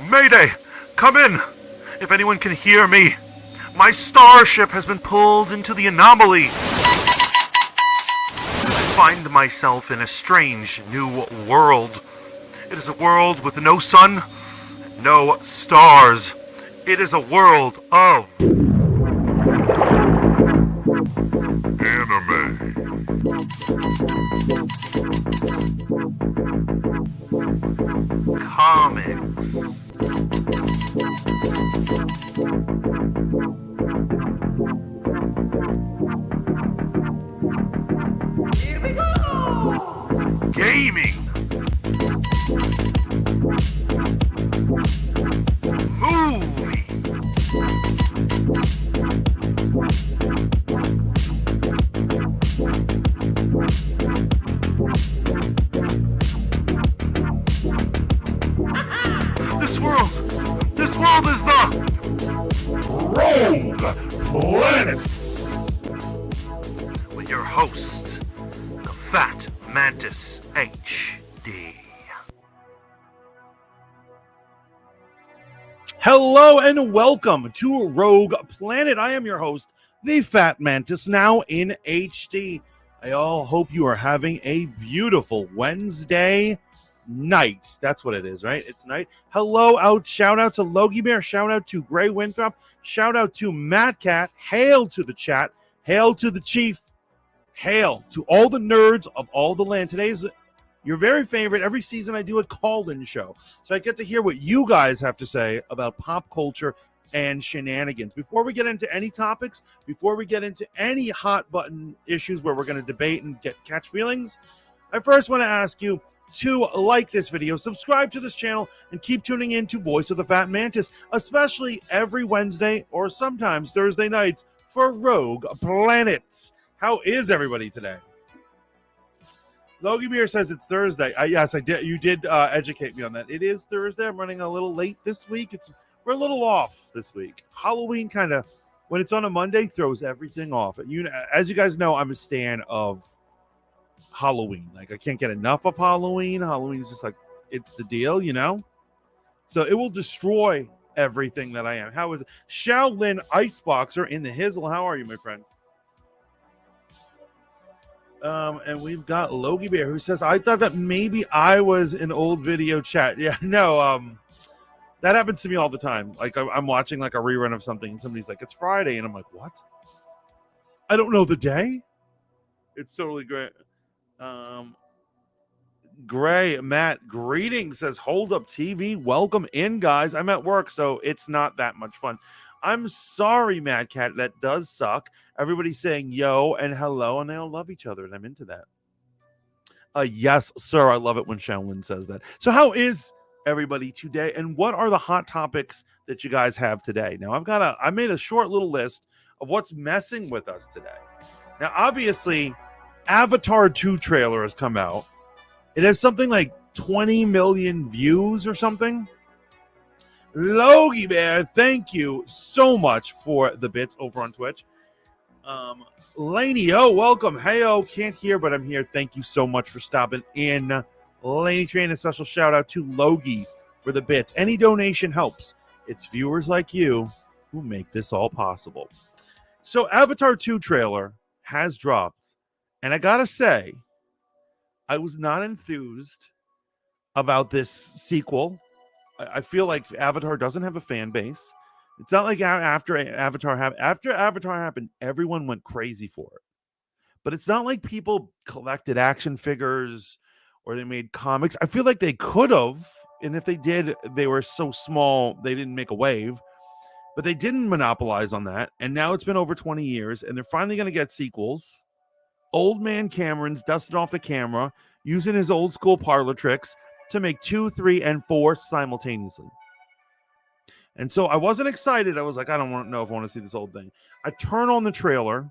Mayday! Come in! If anyone can hear me, my starship has been pulled into the anomaly. I find myself in a strange new world. It is a world with no sun, no stars. It is a world of anime. Comics. Here we go! Gaming. Movie. This world is the Rogue Planets. With your host, the Fat Mantis HD. Hello and welcome to Rogue Planet. I am your host, the Fat Mantis, now in HD. I all hope you are having a beautiful Wednesday night. That's what it is, right? It's night. Shout out to Logie Bear. Shout out to Gray Winthrop. Shout out to Matt Cat. Hail to the chat. Hail to the chief. Hail to all the nerds of all the land. Today's your very favorite. Every season I do a call-in show. So I get to hear what you guys have to say about pop culture and shenanigans. Before we get into any topics, before we get into any hot button issues where we're going to debate and catch feelings, I first want to ask you to like this video, subscribe to this channel, and keep tuning in to Voice of the Fat Mantis, especially every Wednesday or sometimes Thursday nights for Rogue Planets. How is everybody today? Logie Beer says it's Thursday. Yes, I did. You did educate me on that. It is Thursday. I'm running a little late this week. We're a little off this week. Halloween kind of, when it's on a Monday, throws everything off. As you guys know, I'm a stan of Halloween. Like, I can't get enough of Halloween. Halloween's just like, it's the deal, you know? So it will destroy everything that I am. How is it? Shaolin Iceboxer in the Hizzle. How are you, my friend? And we've got Logie Bear who says, I thought that maybe I was in old video chat. Yeah, no, that happens to me all the time. Like, I'm watching like a rerun of something and somebody's like, it's Friday. And I'm like, what? I don't know the day. It's totally great. Gray Matt greetings, says hold up TV, welcome in guys. I'm at work, so it's not that much fun. I'm sorry, Mad Cat, that does suck. Everybody's saying yo and hello, and they all love each other, and I'm into that. Yes, sir, I love it when Shaolin says that. So how is everybody today, and what are the hot topics that you guys have today? Now, I made a short little list of what's messing with us today. Now, obviously, Avatar 2 trailer has come out. It has something like 20 million views or something. Logie Bear, thank you so much for the bits over on Twitch. Laney, welcome. Hey, can't hear, but I'm here. Thank you so much for stopping in. Laney Train, a special shout out to Logie for the bits. Any donation helps. It's viewers like you who make this all possible. So Avatar 2 trailer has dropped. And I gotta say, I was not enthused about this sequel. I feel like Avatar doesn't have a fan base. It's not like after Avatar happened, everyone went crazy for it. But it's not like people collected action figures or they made comics. I feel like they could have, and if they did, they were so small they didn't make a wave. But they didn't monopolize on that, and now it's been over 20 years, and they're finally going to get sequels. Old man Cameron's dusted off the camera, using his old school parlor tricks to make 2, 3, and 4 simultaneously. And so I wasn't excited. I was like, I don't know if I want to see this old thing. I turn on the trailer,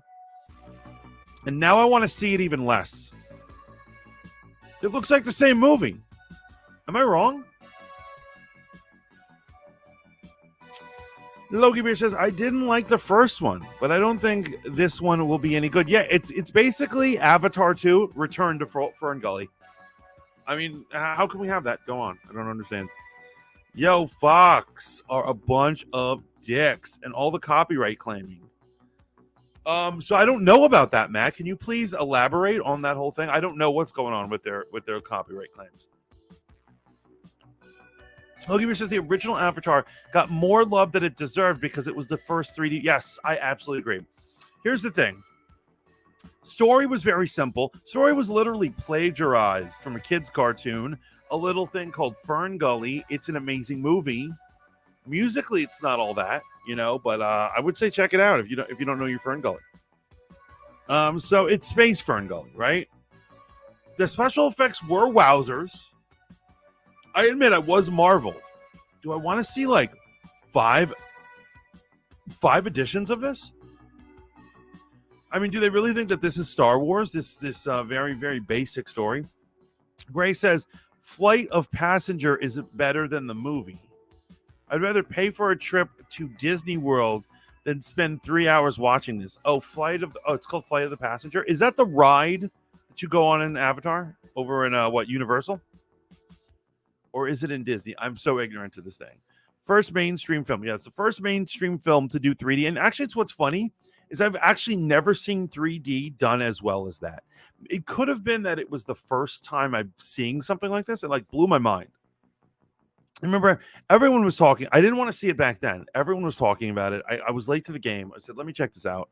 and now I want to see it even less. It looks like the same movie. Am I wrong? Logie Beer says, I didn't like the first one, but I don't think this one will be any good. Yeah, it's basically Avatar 2, Return to Fern Gully. I mean, how can we have that? Go on. I don't understand. Yo, Fox are a bunch of dicks and all the copyright claiming. So I don't know about that, Matt. Can you please elaborate on that whole thing? I don't know what's going on with their copyright claims. Logie says the original Avatar got more love than it deserved because it was the first 3D. Yes, I absolutely agree. Here's the thing. Story was very simple. Story was literally plagiarized from a kid's cartoon, a little thing called Fern Gully. It's an amazing movie. Musically, it's not all that, but I would say check it out if you don't know your Fern Gully. So it's Space Fern Gully, right? The special effects were wowzers. I admit I was marveled. Do I want to see like five editions of this? I mean, do they really think that this is Star Wars? This very, very basic story. Gray says, Flight of Passenger is better than the movie. I'd rather pay for a trip to Disney World than spend 3 hours watching this. Oh, it's called Flight of the Passenger. Is that the ride that you go on in Avatar over in Universal? Or is it in Disney? I'm so ignorant to this thing. First mainstream film. Yeah, it's the first mainstream film to do 3D. And actually, it's what's funny is I've actually never seen 3D done as well as that. It could have been that it was the first time I'm seeing something like this. It like blew my mind. I remember everyone was talking. I didn't want to see it back then. Everyone was talking about it. I was late to the game. I said, let me check this out.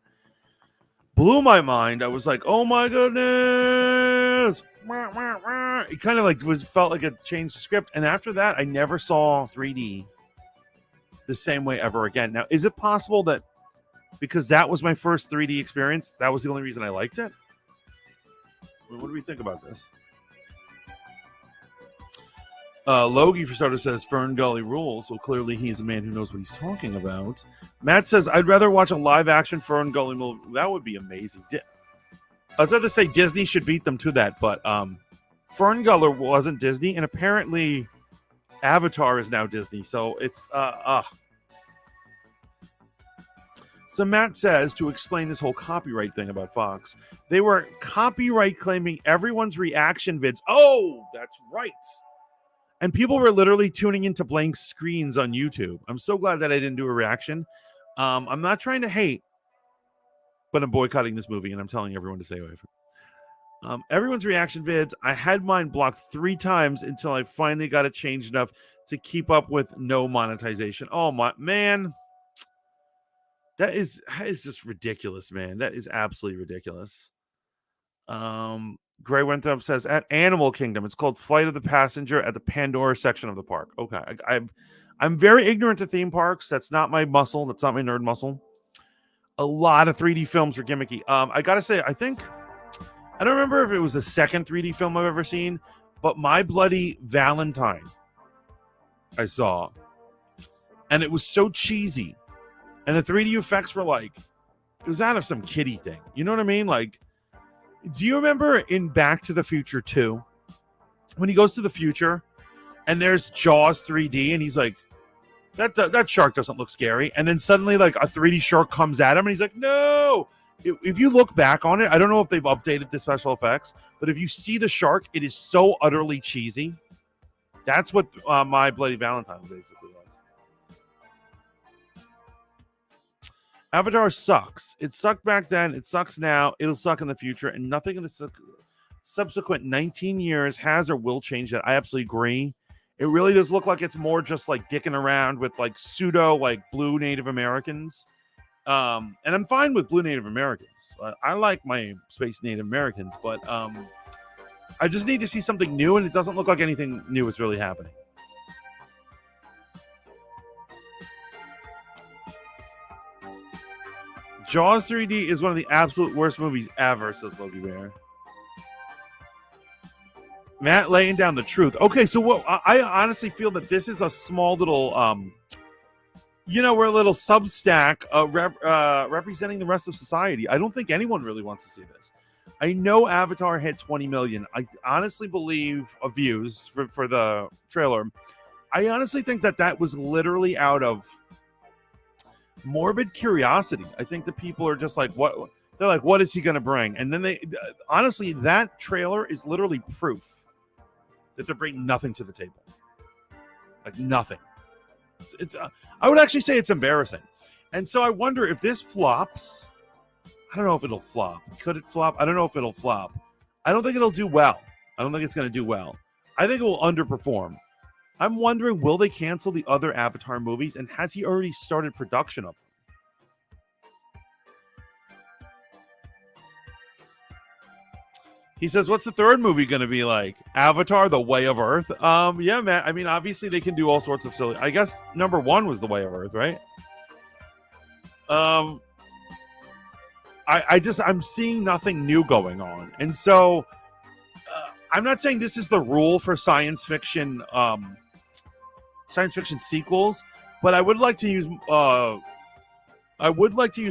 Blew my mind. I was like, oh my goodness. It kind of like felt like it changed the script. And after that, I never saw 3D the same way ever again. Now, is it possible that because that was my first 3D experience, that was the only reason I liked it? I mean, what do we think about this? Logie, for starters, says Fern Gully rules, so clearly he's a man who knows what he's talking about. Matt says, I'd rather watch a live-action Fern Gully movie. That would be amazing. I was about to say Disney should beat them to that, but Fern Gully wasn't Disney, and apparently Avatar is now Disney, so it's... So Matt says, to explain this whole copyright thing about Fox, they were copyright claiming everyone's reaction vids. Oh, that's right. And people were literally tuning into blank screens on YouTube. I'm so glad that I didn't do a reaction. I'm not trying to hate, but I'm boycotting this movie, and I'm telling everyone to stay away from it. Everyone's reaction vids, I had mine blocked 3 times until I finally got it changed enough to keep up with no monetization. Oh, my man. That is just ridiculous, man. That is absolutely ridiculous. Gray Winthrop says at Animal Kingdom, it's called Flight of the Passenger at the Pandora section of the park. Okay, I'm very ignorant to theme parks. That's not my muscle. That's not my nerd muscle. A lot of 3D films are gimmicky. I gotta say, I don't remember if it was the second 3D film I've ever seen, but My Bloody Valentine I saw, and it was so cheesy, and the 3D effects were like, it was out of some kiddie thing. You know what I mean? Like, do you remember in Back to the Future 2 when he goes to the future and there's Jaws 3D and he's like, that shark doesn't look scary, and then suddenly like a 3D shark comes at him and he's like, no. If you look back on it, I don't know if they've updated the special effects, but if you see the shark, it is so utterly cheesy. That's what My Bloody Valentine basically was. Avatar sucks. It sucked back then. It sucks now. It'll suck in the future. And nothing in the subsequent 19 years has or will change that. I absolutely agree. It really does look like it's more just like dicking around with like pseudo like blue Native Americans. And I'm fine with blue Native Americans. I like my space Native Americans, but I just need to see something new, and it doesn't look like anything new is really happening. Jaws 3D is one of the absolute worst movies ever, says Logie Bear. Matt laying down the truth. Okay, so what I honestly feel that this is a small little we're a little Substack representing the rest of society. I don't think anyone really wants to see this. I know Avatar hit 20 million. I honestly believe views for the trailer. I honestly think that was literally out of morbid curiosity. I think the people are just like, what? They're like, what is he going to bring? And then honestly, that trailer is literally proof that they're bringing nothing to the table. Like nothing. It's I would actually say it's embarrassing. And so I wonder if this flops. I don't know if it'll flop. Could it flop? I don't know if it'll flop. I don't think it'll do well. I don't think it's going to do well. I think it will underperform. I'm wondering, will they cancel the other Avatar movies? And has he already started production of them? He says, what's the third movie going to be like? Avatar, The Way of Earth? Yeah, man. I mean, obviously they can do all sorts of silly. I guess number one was The Way of Earth, right? I'm seeing nothing new going on. And so I'm not saying this is the rule for science fiction sequels, but I would like to use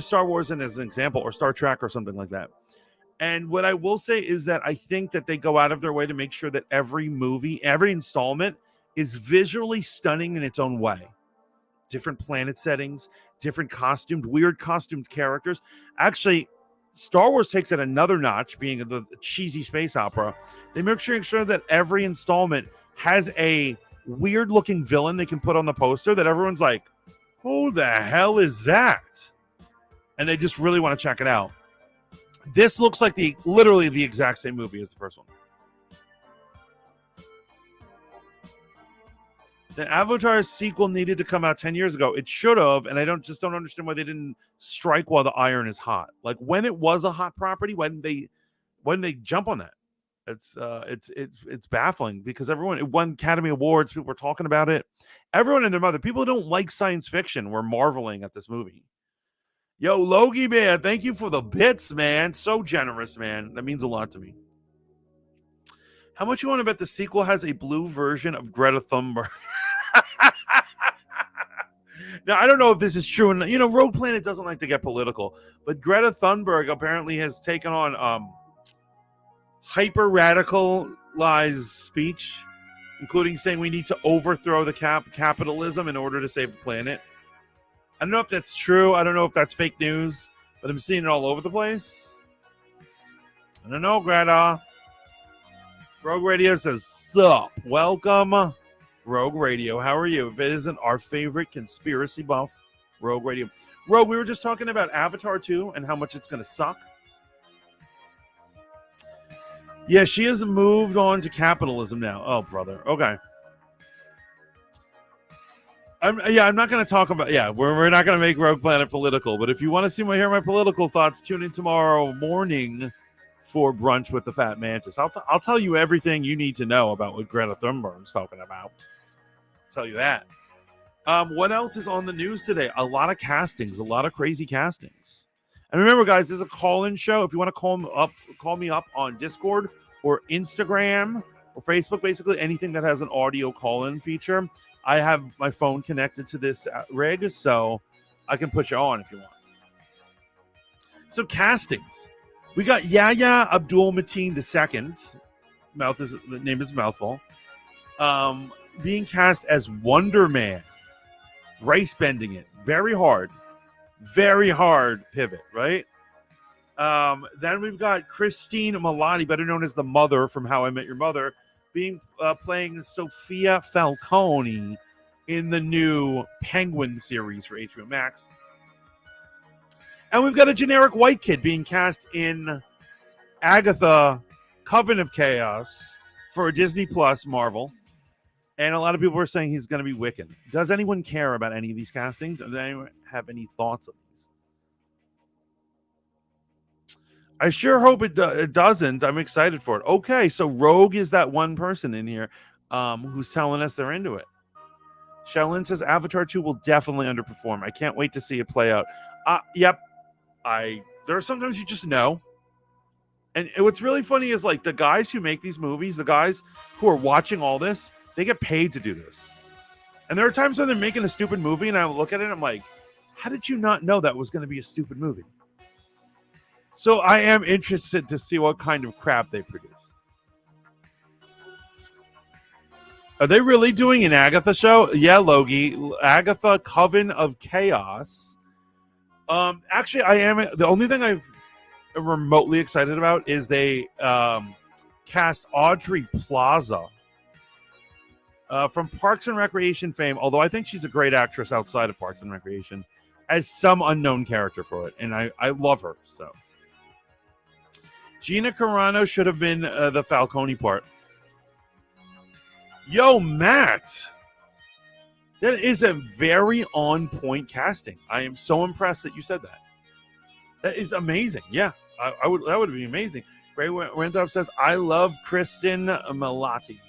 Star Wars as an example, or Star Trek or something like that. And what I will say is that I think that they go out of their way to make sure that every movie, every installment is visually stunning in its own way. Different planet settings, different weird costumed characters. Actually, Star Wars takes it another notch, being the cheesy space opera. They make sure that every installment has a weird looking villain they can put on the poster that everyone's like, who the hell is that? And they just really want to check it out. This looks like literally the exact same movie as the first one. The Avatar sequel needed to come out 10 years ago. It should have, and I don't understand why they didn't strike while the iron is hot. Like when it was a hot property, when they jump on that. It's baffling because it won Academy Awards. People were talking about it. Everyone and their mother. People who don't like science fiction were marveling at this movie. Yo, Logie man, thank you for the bits, man. So generous, man. That means a lot to me. How much you want to bet the sequel has a blue version of Greta Thunberg? Now, I don't know if this is true. And, Rogue Planet doesn't like to get political. But Greta Thunberg apparently has taken on hyper-radicalized speech, including saying we need to overthrow the capitalism in order to save the planet. I don't know if that's true. I don't know if that's fake news, but I'm seeing it all over the place. I don't know, Greta. Rogue Radio says, sup. Welcome, Rogue Radio. How are you? If it isn't our favorite conspiracy buff, Rogue Radio. Rogue, we were just talking about Avatar 2 and how much it's going to suck. Yeah, she has moved on to capitalism now. Oh, brother. Okay. I'm not going to talk about... Yeah, we're not going to make Rogue Planet political, but if you want to hear my political thoughts, tune in tomorrow morning for Brunch with the Fat Mantis. I'll tell you everything you need to know about what Greta Thunberg's talking about. I'll tell you that. What else is on the news today? A lot of castings, a lot of crazy castings. And remember, guys, this is a call-in show. If you want to call me up on Discord or Instagram or Facebook, basically anything that has an audio call-in feature. I have my phone connected to this rig, so I can put you on if you want. So castings. We got Yahya Abdul-Mateen II. The name is mouthful. Being cast as Wonder Man. Race bending it. Very hard pivot, right? Then we've got Christine Milioti, better known as the mother from How I Met Your Mother, playing Sophia Falcone in the new Penguin series for HBO Max. And we've got a generic white kid being cast in Agatha, Coven of Chaos for Disney Plus Marvel. And a lot of people are saying he's going to be Wiccan. Does anyone care about any of these castings? Or does anyone have any thoughts on these? I sure hope it doesn't. I'm excited for it. Okay, so Rogue is that one person in here who's telling us they're into it. Shaolin says Avatar 2 will definitely underperform. I can't wait to see it play out. Yep. There are sometimes you just know. And what's really funny is like the guys who make these movies, the guys who are watching all this, they get paid to do this. And there are times when they're making a stupid movie and I look at it and I'm like, how did you not know that was going to be a stupid movie? So I am interested to see what kind of crap they produce. Are they really doing an Agatha show? Yeah, Logie. Agatha, Coven of Chaos Actually, I am. The only thing I'm remotely excited about is they cast Audrey Plaza from Parks and Recreation fame. Although I think she's a great actress outside of Parks and Recreation, as some unknown character for it, and I love her. So Gina Carano should have been the Falcone part. Yo, Matt. That is a very on point casting. I am so impressed that you said that. That is amazing. Yeah, I would. That would be amazing. Ray Randolph says, "I love Kristen Malati."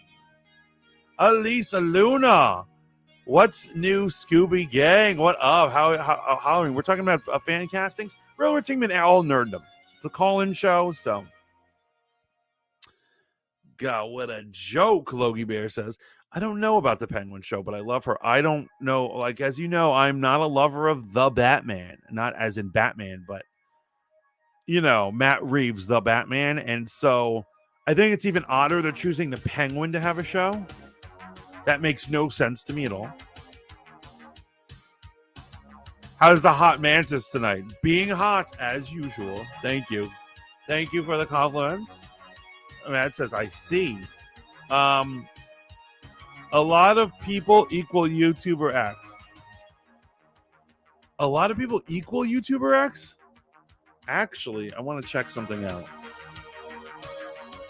Elisa Luna, what's new, Scooby Gang? What up? How? We're talking about fan castings. We're talking about all nerddom. It's a call-in show, so. God, what a joke! Logie Bear says. I don't know about the Penguin show, but I love her. I don't know, like, as you know, I'm not a lover of the Batman, not as in Batman, but Matt Reeves, the Batman, and so I think it's even odder they're choosing the Penguin to have a show. That makes no sense to me at all. How's the hot mantis tonight? Being hot as usual. Thank you for the compliments. Matt says, I see. A lot of people equal YouTuber X. A lot of people equal YouTuber X? Actually, I want to check something out.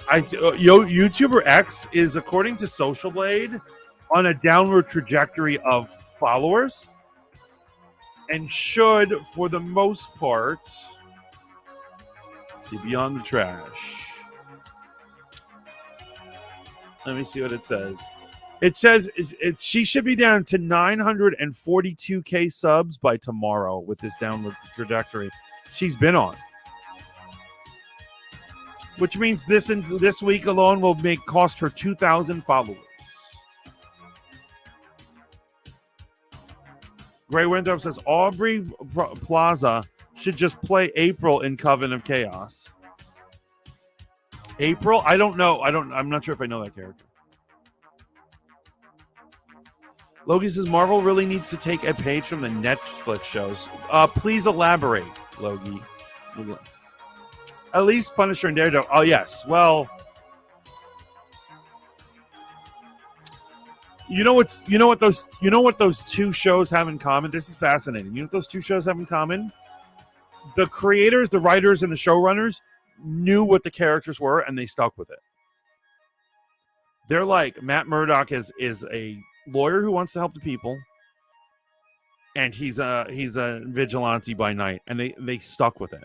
YouTuber X is, according to Social Blade, on a downward trajectory of followers and should, for the most part, see Beyond the Trash. Let me see what it says. It says she should be down to 942K subs by tomorrow with this downward trajectory she's been on. Which means this week alone will cost her 2,000 followers. Gray Winthrop says Aubrey Plaza should just play April in Coven of Chaos. April? I don't know. I'm not sure if I know that character. Logie says Marvel really needs to take a page from the Netflix shows. Please elaborate, Logie. At least Punisher and Daredevil. Oh yes. Well, you know what those two shows have in common? This is fascinating. You know what those two shows have in common? The creators, the writers, and the showrunners knew what the characters were, and they stuck with it. They're like, Matt Murdock is a lawyer who wants to help the people, and he's a vigilante by night, and they stuck with it.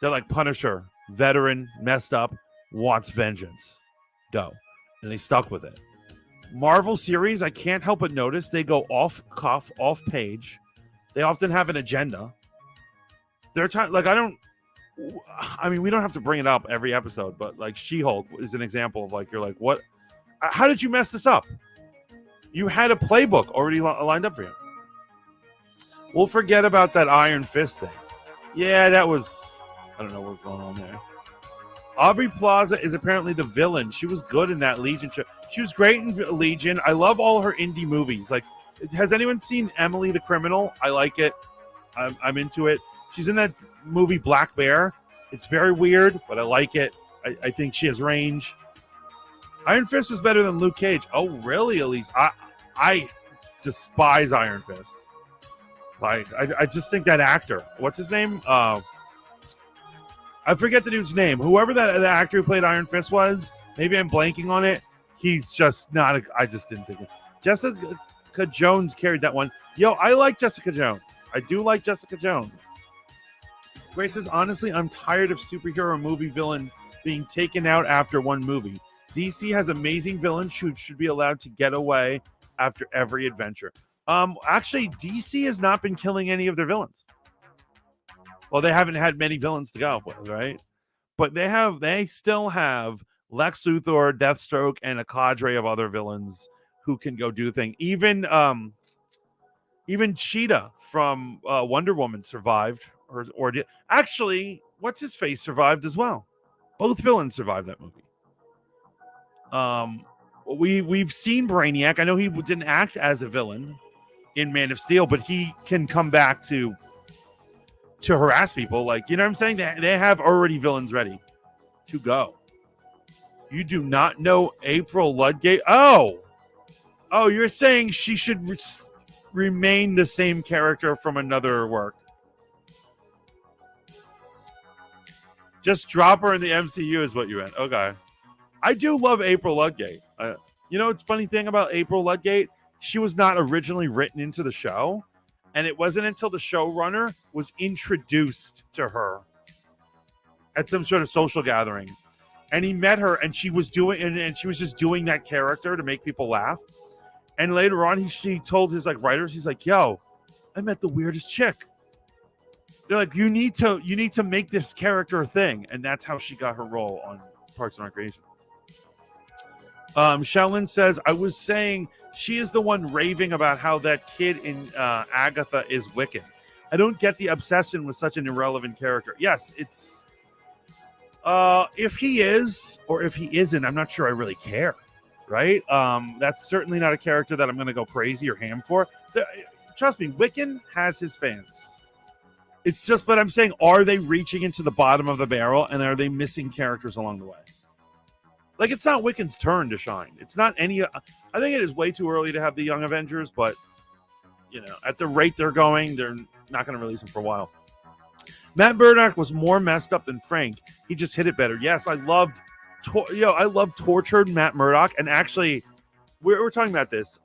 They're like Punisher, veteran, messed up, wants vengeance. Go. And they stuck with it. Marvel series, I can't help but notice they go off cuff, off page. They often have an agenda. They're we don't have to bring it up every episode, but like She-Hulk is an example of like, you're like, what? How did you mess this up? You had a playbook already lined up for you. We'll forget about that Iron Fist thing. Yeah, that was... I don't know what's going on there. Aubrey Plaza is apparently the villain. She was good in that Legion show. She was great in Legion. I love all her indie movies. Like, has anyone seen Emily the Criminal? I like it. I'm into it. She's in that movie Black Bear. It's very weird, but I like it. I think she has range. Iron Fist is better than Luke Cage. Oh, really, Elise? I despise Iron Fist. Like, I just think that actor. What's his name? I forget the dude's name. Whoever that actor who played Iron Fist was, maybe I'm blanking on it. He's just not. I just didn't think it. Jessica Jones carried that one. Yo, I like Jessica Jones. I do like Jessica Jones. Grace says, honestly, I'm tired of superhero movie villains being taken out after one movie. DC has amazing villains who should be allowed to get away after every adventure. Actually, DC has not been killing any of their villains. Well, they haven't had many villains to go with, right? But they still have Lex Luthor, Deathstroke, and a cadre of other villains who can go do things. Even Cheetah from Wonder Woman survived. Actually, what's his face survived as well. Both villains survived that movie. We've seen Brainiac. I know he didn't act as a villain in Man of Steel, but he can come back to harass people. Like, you know what I'm saying? They have already villains ready to go. You do not know April Ludgate? Oh, you're saying she should remain the same character from another work. Just drop her in the MCU is what you meant. Okay. I do love April Ludgate. You know, it's funny thing about April Ludgate, she was not originally written into the show, and it wasn't until the showrunner was introduced to her at some sort of social gathering, and he met her, and she was doing, and she was just doing that character to make people laugh. And later on, she told his like writers, he's like, "Yo, I met the weirdest chick." They're like, "You need to make this character a thing," and that's how she got her role on Parks and Recreation. Shaolin says, "I was saying she is the one raving about how that kid in Agatha is Wiccan. I don't get the obsession with such an irrelevant character." Yes, it's if he is or if he isn't, I'm not sure I really care. Right? That's certainly not a character that I'm going to go crazy or ham for. Trust me, Wiccan has his fans. It's just, but I'm saying, are they reaching into the bottom of the barrel, and are they missing characters along the way? Like, it's not Wiccan's turn to shine. It's not any. I think it is way too early to have the Young Avengers, but you know, at the rate they're going, they're not going to release them for a while. Matt Murdock was more messed up than Frank. He just hit it better. Yes, I loved tortured Matt Murdock, and actually, we're talking about this.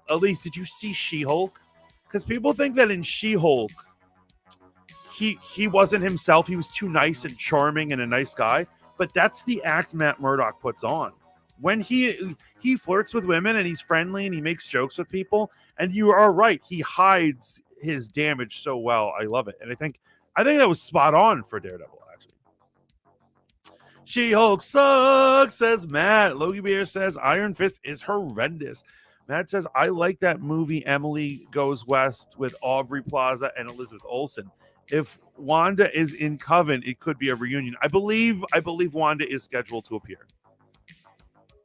Elise, did you see She-Hulk? Because people think that in She-Hulk, he wasn't himself. He was too nice and charming and a nice guy. But that's the act Matt Murdock puts on. When he flirts with women and he's friendly and he makes jokes with people, and you are right, he hides his damage so well. I love it, and I think that was spot on for Daredevil. She-Hulk sucks, says Matt. Logie Beer says Iron Fist is horrendous. Matt says, I like that movie Emily Goes West with Aubrey Plaza and Elizabeth Olsen. If Wanda is in Coven, it could be a reunion. I believe Wanda is scheduled to appear.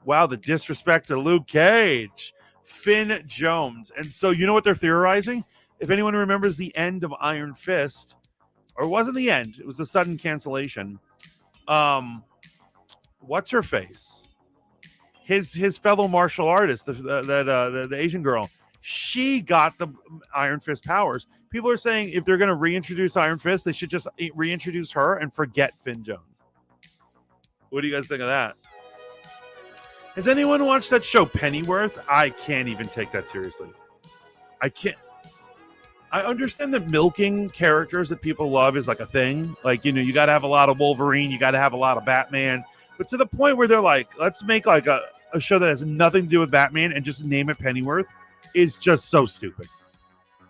Wow, the disrespect to Luke Cage. Finn Jones. And so you know what they're theorizing? If anyone remembers the end of Iron Fist, or it wasn't the end, it was the sudden cancellation. What's her face? His fellow martial artist, the Asian girl, she got the Iron Fist powers. People are saying if they're going to reintroduce Iron Fist, they should just reintroduce her and forget Finn Jones. What do you guys think of that? Has anyone watched that show Pennyworth? I can't even take that seriously. I can't. I understand that milking characters that people love is like a thing. Like, you know, you got to have a lot of Wolverine, you got to have a lot of Batman. But to the point where they're like, let's make like a show that has nothing to do with Batman and just name it Pennyworth is just so stupid.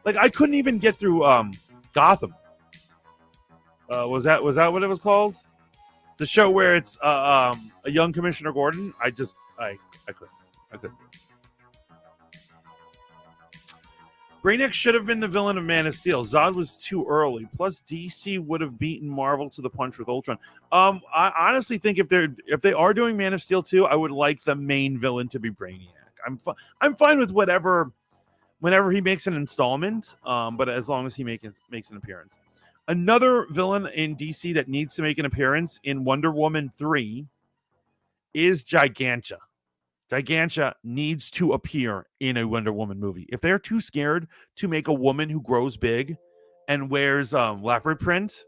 Like, I couldn't even get through Gotham. Was that what it was called? The show where it's a young Commissioner Gordon. I couldn't. Brainiac should have been the villain of Man of Steel. Zod was too early. Plus, DC would have beaten Marvel to the punch with Ultron. I honestly think if they are doing Man of Steel 2, I would like the main villain to be Brainiac. I'm fine with whenever he makes an installment, but as long as he makes an appearance. Another villain in DC that needs to make an appearance in Wonder Woman 3 is Gigantia. Gigantia needs to appear in a Wonder Woman movie. If they're too scared to make a woman who grows big and wears leopard print,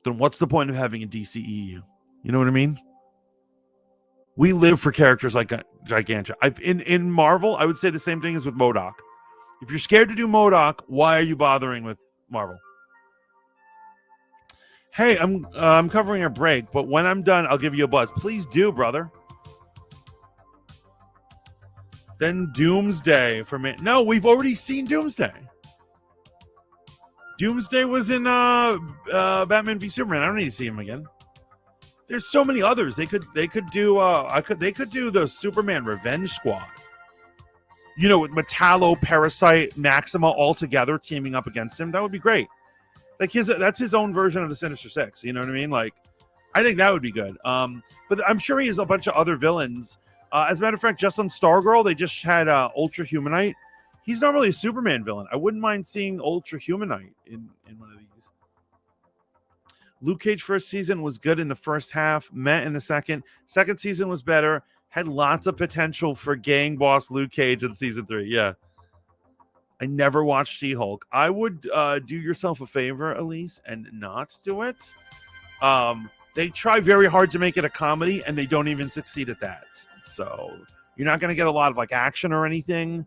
then what's the point of having a DCEU? You know what I mean? We live for characters like Gigantia. In Marvel, I would say the same thing as with MODOK. If you're scared to do MODOK, why are you bothering with Marvel? Hey, I'm covering a break, but when I'm done, I'll give you a buzz. Please do, brother. Then Doomsday for me. No, we've already seen Doomsday. Doomsday was in Batman v Superman. I don't need to see him again. There's so many others. They could do the Superman Revenge Squad. You know, with Metallo, Parasite, Maxima all together teaming up against him. That would be great. Like that's his own version of the Sinister Six. You know what I mean? Like, I think that would be good. But I'm sure he has a bunch of other villains. As a matter of fact, just on Stargirl, they just had Ultra Humanite. He's not really a Superman villain. I wouldn't mind seeing Ultra Humanite in one of these. Luke Cage first season was good in the first half, met in the second. Second season was better, had lots of potential for gang boss Luke Cage in season 3. Yeah. I never watched She-Hulk. I would do yourself a favor, Elise, and not do it. They try very hard to make it a comedy, and they don't even succeed at that. So you're not going to get a lot of like action or anything.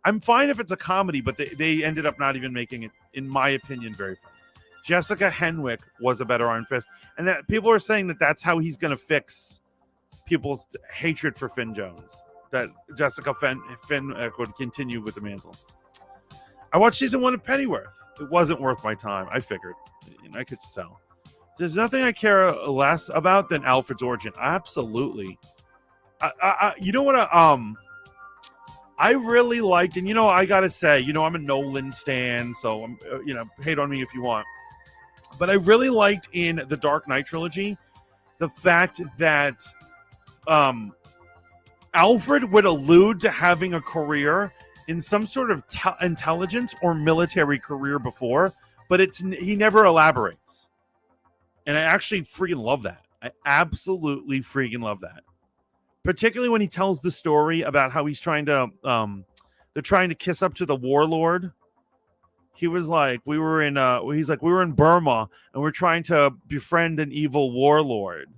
I'm fine if it's a comedy, but they ended up not even making it, in my opinion, very funny. Jessica Henwick was a better Iron Fist, and that people are saying that that's how he's going to fix people's hatred for Finn Jones. That Jessica Finn would continue with the mantle. I watched season 1 of Pennyworth. It wasn't worth my time. I figured. I could tell. There's nothing I care less about than Alfred's origin. Absolutely. You know what? I really liked, and I gotta say, I'm a Nolan stan, so I'm, hate on me if you want. But I really liked in the Dark Knight trilogy the fact that Alfred would allude to having a career in some sort of intelligence or military career before, but he never elaborates. And I actually freaking love that. I absolutely freaking love that. Particularly when he tells the story about how he's trying to, they're trying to kiss up to the warlord. He was like, we were in Burma and we're trying to befriend an evil warlord.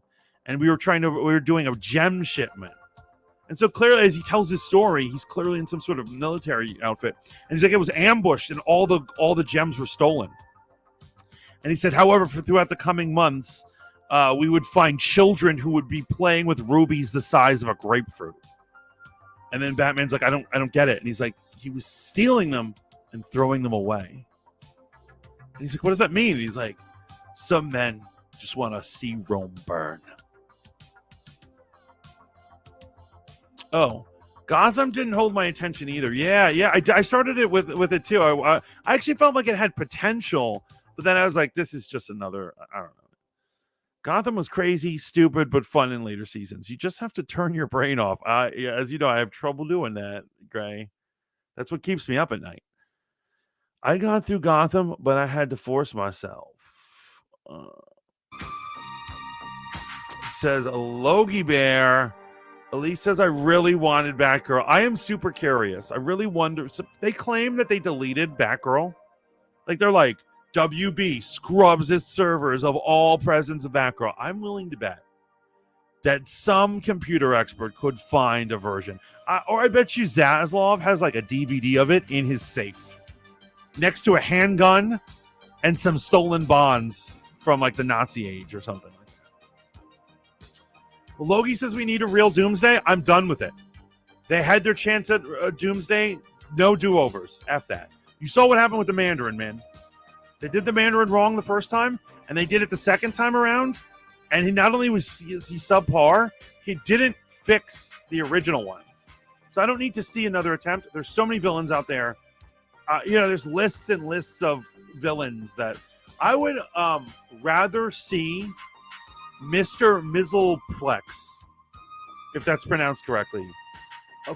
And we were doing a gem shipment. And so clearly, as he tells his story, he's clearly in some sort of military outfit. And he's like, it was ambushed and all the gems were stolen. And he said, however, throughout the coming months, we would find children who would be playing with rubies the size of a grapefruit. And then Batman's like, I don't get it. And he's like, he was stealing them and throwing them away. And he's like, what does that mean? And he's like, some men just want to see Rome burn. Oh, Gotham didn't hold my attention either. Yeah. I started it with it too. I actually felt like it had potential, but then I was like, this is just another, I don't know. Gotham was crazy, stupid, but fun in later seasons. You just have to turn your brain off. As you know, I have trouble doing that, Gray. That's what keeps me up at night. I got through Gotham, but I had to force myself. Says Logie Bear. Elise says, I really wanted Batgirl. I am super curious. I really wonder. So they claim that they deleted Batgirl. Like, they're like, WB scrubs its servers of all presence of Batgirl. I'm willing to bet that some computer expert could find a version. Or I bet you Zaslav has like a DVD of it in his safe next to a handgun and some stolen bonds from like the Nazi age or something. Logie says we need a real Doomsday. I'm done with it. They had their chance at Doomsday. No do-overs. F that. You saw what happened with the Mandarin, man. They did the Mandarin wrong the first time, and they did it the second time around. And he not only was he subpar, he didn't fix the original one. So I don't need to see another attempt. There's so many villains out there. There's lists and lists of villains that I would rather see Mr. Mizzleplex, if that's pronounced correctly,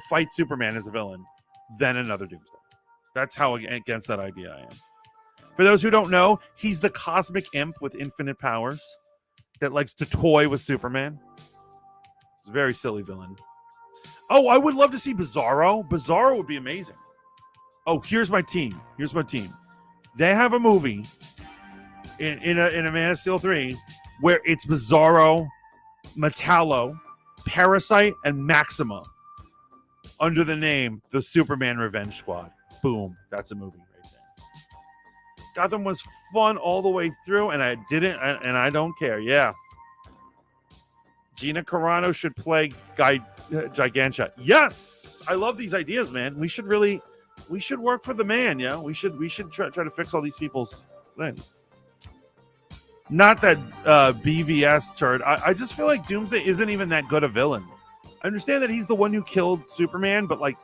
fight Superman as a villain than another Doomsday. That's how against that idea I am. For those who don't know, he's the cosmic imp with infinite powers that likes to toy with Superman. It's a very silly villain. Oh, I would love to see Bizarro. Bizarro would be amazing. Oh, here's my team. They have a movie in a Man of Steel 3 where it's Bizarro, Metallo, Parasite, and Maxima under the name The Superman Revenge Squad. Boom. That's a movie right there. Gotham was fun all the way through, and I don't care. Yeah. Gina Carano should play Gigantia. Yes! I love these ideas, man. We should work for the man, yeah? We should try to fix all these people's things. Not that BVS turd. I just feel like Doomsday isn't even that good a villain. I understand that he's the one who killed Superman, but like,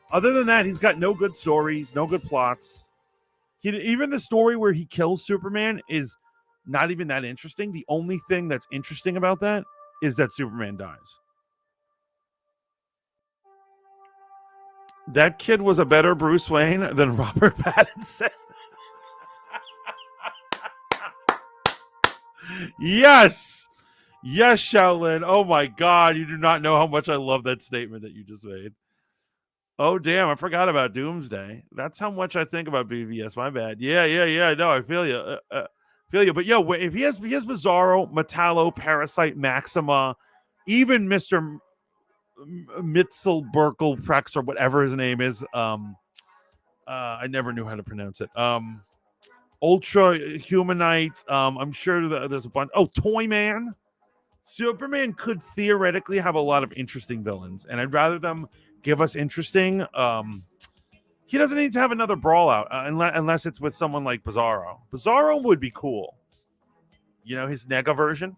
other than that, he's got no good stories, no good plots. Even the story where he kills Superman is not even that interesting. The only thing that's interesting about that is that Superman dies. That kid was a better Bruce Wayne than Robert Pattinson. Yes. Yes, Shaolin. Oh my God. You do not know how much I love that statement that you just made. Oh, damn. I forgot about Doomsday. That's how much I think about BVS. My bad. Yeah. No, I feel you. Feel you. But yo, if he has Bizarro, Metallo, Parasite, Maxima, even Mr. Mitzel Berkel Prex or whatever his name is. I never knew how to pronounce it. Ultra Humanite. I'm sure that there's a bunch. Oh, Toy Man. Superman could theoretically have a lot of interesting villains, and I'd rather them give us interesting. He doesn't need to have another brawl out unless it's with someone like Bizarro. Bizarro would be cool. You know, his Nega version.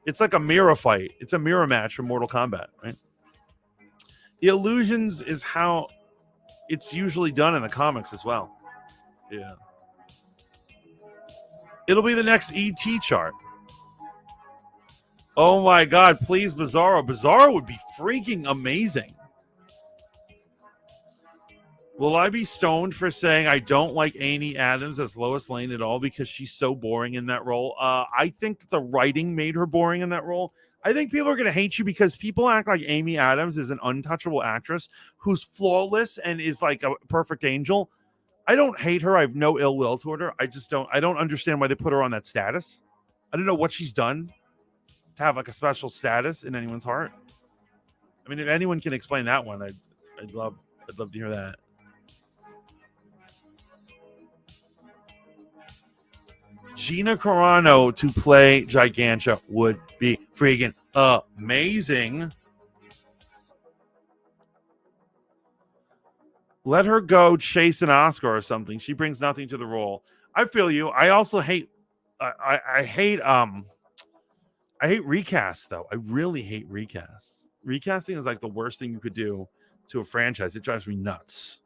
It's like a mirror fight. It's a mirror match from Mortal Kombat, right? The illusions is how it's usually done in the comics as well. Yeah. It'll be the next ET chart. Oh my God, please, Bizarro. Bizarro would be freaking amazing. Will I be stoned for saying I don't like Amy Adams as Lois Lane at all because she's so boring in that role? I think the writing made her boring in that role. I think people are going to hate you because people act like Amy Adams is an untouchable actress who's flawless and is like a perfect angel. I don't hate her. I have no ill will toward her. I don't understand why they put her on that status. I don't know what she's done to have like a special status in anyone's heart. I mean, if anyone can explain that one, I'd love to hear that. Gina Carano to play Gigantia would be freaking amazing. Let her go chase an Oscar or something. She brings nothing to the role. I feel you. I also hate. I hate. I hate recasts though. I really hate recasts. Recasting is like the worst thing you could do to a franchise. It drives me nuts.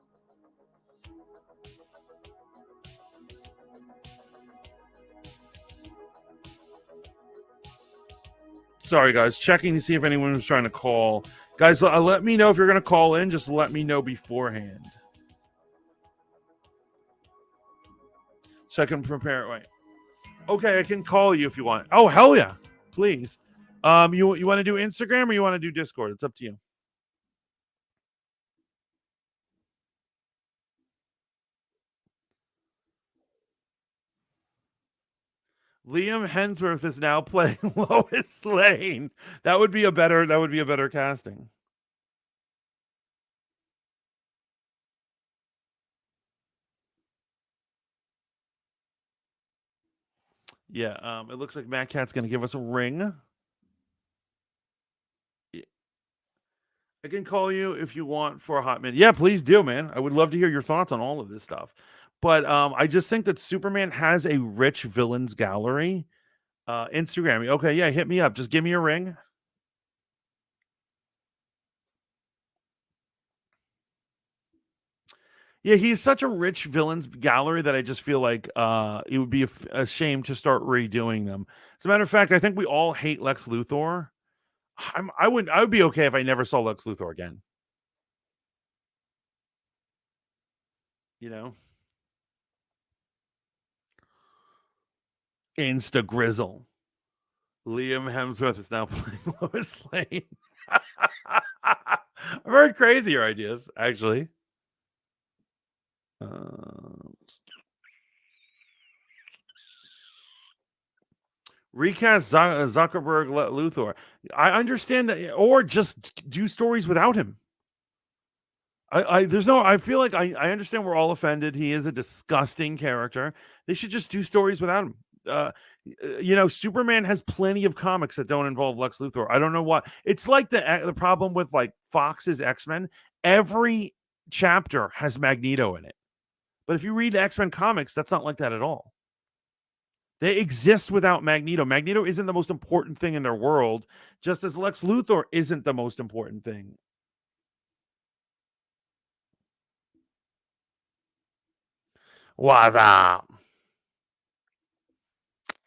Sorry, guys. Checking to see if anyone was trying to call. Guys, let me know if you're going to call in. Just let me know beforehand. So I can prepare it. Wait. Okay, I can call you if you want. Oh, hell yeah. Please. You want to do Instagram or you want to do Discord? It's up to you. Liam Hemsworth is now playing Lois Lane. That would be a better casting. Yeah, it looks like Matt Cat's gonna give us a ring. I can call you if you want for a hot minute. Yeah, please do, man. I would love to hear your thoughts on all of this stuff. But I just think that Superman has a rich villains gallery. Instagram. Okay, yeah, hit me up. Just give me a ring. Yeah, he's such a rich villains gallery that I just feel like it would be a shame to start redoing them. As a matter of fact, I think we all hate Lex Luthor. I would be okay if I never saw Lex Luthor again. You know, Insta Grizzle. Liam Hemsworth is now playing Lois Lane. I've heard crazier ideas, actually. Recast Zuckerberg Luthor. I understand that, or just do stories without him. I feel like I understand we're all offended. He is a disgusting character. They should just do stories without him. Superman has plenty of comics that don't involve Lex Luthor. I don't know what. It's like the problem with like Fox's X-Men. Every chapter has Magneto in it. But if you read X-Men comics, that's not like that at all. They exist without Magneto. Magneto isn't the most important thing in their world, just as Lex Luthor isn't the most important thing. What's up?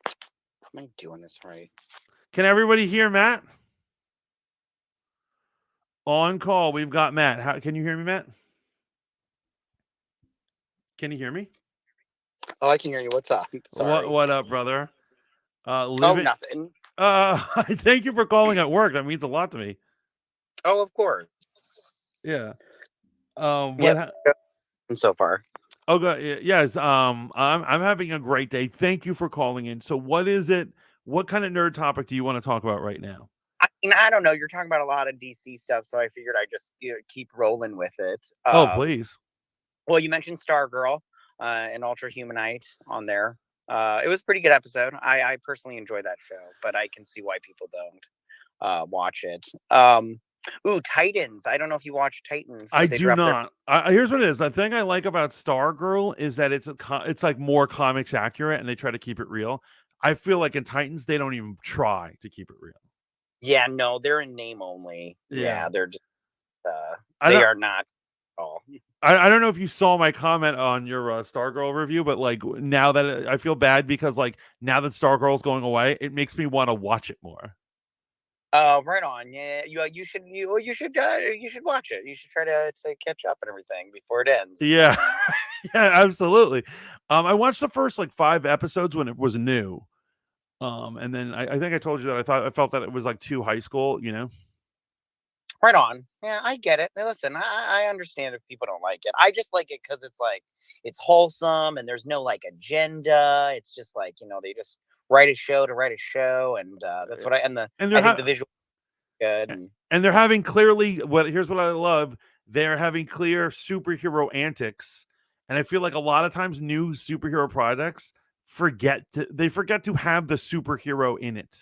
Am I doing this right? Can everybody hear Matt? On call, we've got Matt. Can you hear me, Matt? Can you hear me? Oh, I can hear you. What's up? Sorry. What up, brother? Oh, Living. nothing. Thank you for calling at work. That means a lot to me. Oh, of course. Yeah. Yep. What? And so far, Oh, yes. I'm having a great day. Thank you for calling in. So, what is it? What kind of nerd topic do you want to talk about right now? I mean, I don't know. You're talking about a lot of DC stuff, so I figured I'd just keep rolling with it. Oh, please. Well, you mentioned Stargirl, and Ultra Humanite on there. It was a pretty good episode. I personally enjoy that show, but I can see why people don't watch it. Ooh, Titans. I don't know if you watch Titans, I but they do dropped their. not. Here's what it is. The thing I like about Stargirl is that it's like more comics accurate, and they try to keep it real. I feel like in Titans they don't even try to keep it real. Yeah, no, they're in name only. Yeah. Yeah, they're just I they don't. are not at all. I don't know if you saw my comment on your Stargirl review, but like now that I feel bad because like now that Stargirl's going away, it makes me want to watch it more. Right on. Yeah, you should you should watch it. You should try to catch up and everything before it ends. Yeah, yeah, absolutely. I watched the first like 5 episodes when it was new. And then I think I told you that I felt that it was like too high school, you know. Right on. Yeah, I get it. Now, listen, I understand if people don't like it. I just like it because it's like it's wholesome and there's no like agenda. It's just like they just write a show to write a show, and that's what And I think the visual is good. and they're having clearly here's what I love. They're having clear superhero antics. And I feel like a lot of times new superhero products forget to have the superhero in it.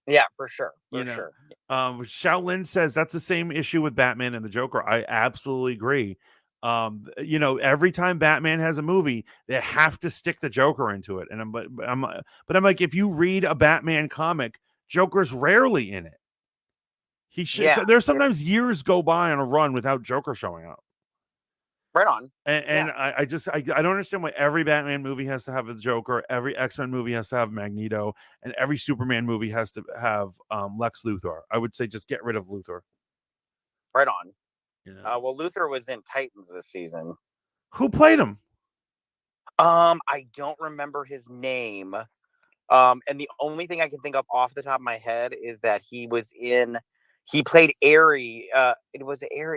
Yeah, for sure. You know, Shaolin says that's the same issue with Batman and the Joker. I absolutely agree. Every time Batman has a movie, they have to stick the Joker into it. And I'm like, if you read a Batman comic, Joker's rarely in it. Yeah. So there's sometimes years go by on a run without Joker showing up. Right on. And I don't understand why every Batman movie has to have a Joker, every X-Men movie has to have Magneto, and every Superman movie has to have Lex Luthor. I would say just get rid of Luthor. Right on. Yeah. Well, Luthor was in Titans this season. Who played him? I don't remember his name. And the only thing I can think of off the top of my head is that he played Ares.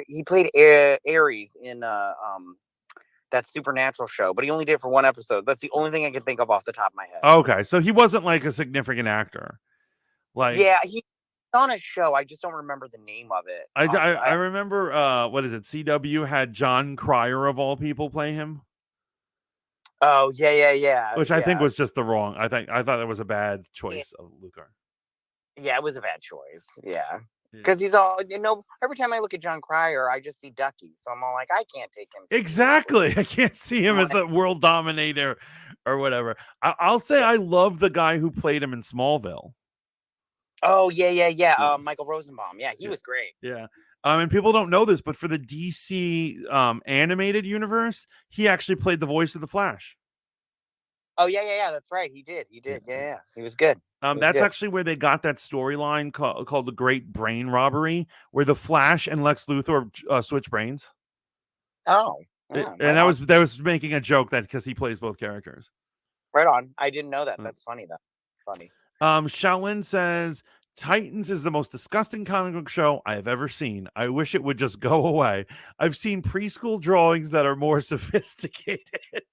He played Ares in that Supernatural show, but he only did it for one episode. That's the only thing I can think of off the top of my head. Okay, so he wasn't like a significant actor. Yeah, he's on a show. I just don't remember the name of it. I remember what is it? CW had John Cryer of all people play him. Oh yeah. Which I think was just the wrong. I thought it was a bad choice of Luthor. Yeah, it was a bad choice. Yeah. Because he's all, every time I look at John Cryer, I just see Ducky. So I'm all like, I can't take him. Exactly. I can't see him as the world dominator or whatever. I'll say I love the guy who played him in Smallville. Oh, yeah. Michael Rosenbaum. Yeah, he was great. Yeah. And people don't know this, but for the DC animated universe, he actually played the voice of the Flash. Oh, yeah. That's right. He did. Yeah. He was good. That's actually where they got that storyline called the Great Brain Robbery, where the Flash and Lex Luthor switch brains. Oh, and that was making a joke that because he plays both characters. Right on. I didn't know that. That's funny. Funny. Shaolin says Titans is the most disgusting comic book show I have ever seen. I wish it would just go away. I've seen preschool drawings that are more sophisticated.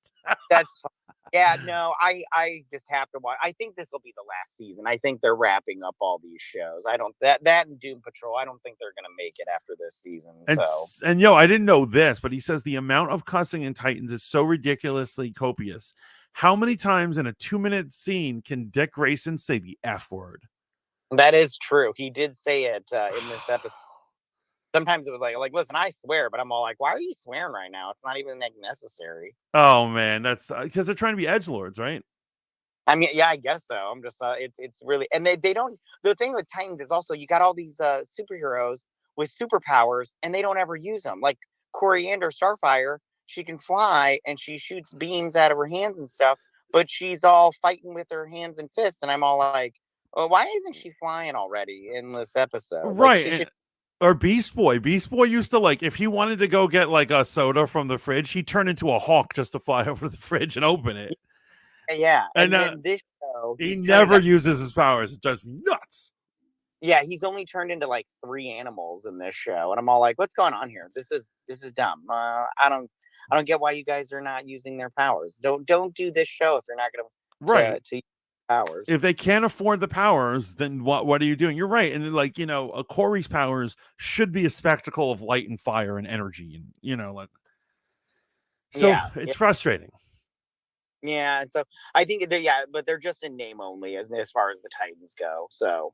That's fun. Yeah, no, I just have to watch. I think this will be the last season. I think they're wrapping up all these shows. I don't that and Doom Patrol. I don't think they're gonna make it after this season. And I didn't know this, but he says the amount of cussing in Titans is so ridiculously copious. How many times in a 2-minute scene can Dick Grayson say the F word? That is true. He did say it in this episode. Sometimes it was like, listen, I swear, but I'm all like, why are you swearing right now? It's not even like necessary. Oh man, that's because they're trying to be edgelords, right? I mean, yeah, I guess so. I'm just, it's really, and they don't. The thing with Titans is also you got all these superheroes with superpowers, and they don't ever use them. Like Coriander Starfire, she can fly and she shoots beams out of her hands and stuff, but she's all fighting with her hands and fists, and I'm all like, oh, why isn't she flying already in this episode? Right. Or Beast Boy. Beast Boy used to like if he wanted to go get like a soda from the fridge, he'd turn into a hawk just to fly over to the fridge and open it. Yeah, And and then this show, he he's never uses his powers. It drives me nuts. yeah, he's only turned into like 3 animals in this show, and I'm all like, "What's going on here? This is dumb. I don't get why you guys are not using their powers. Don't do this show if you're not going Right. to use powers." If they can't afford the powers, then what are you doing? You're right. And like, Corey's powers should be a spectacle of light and fire and energy and like so Yeah, it's frustrating. yeah, and so I think but they're just in name only as far as the Titans go. So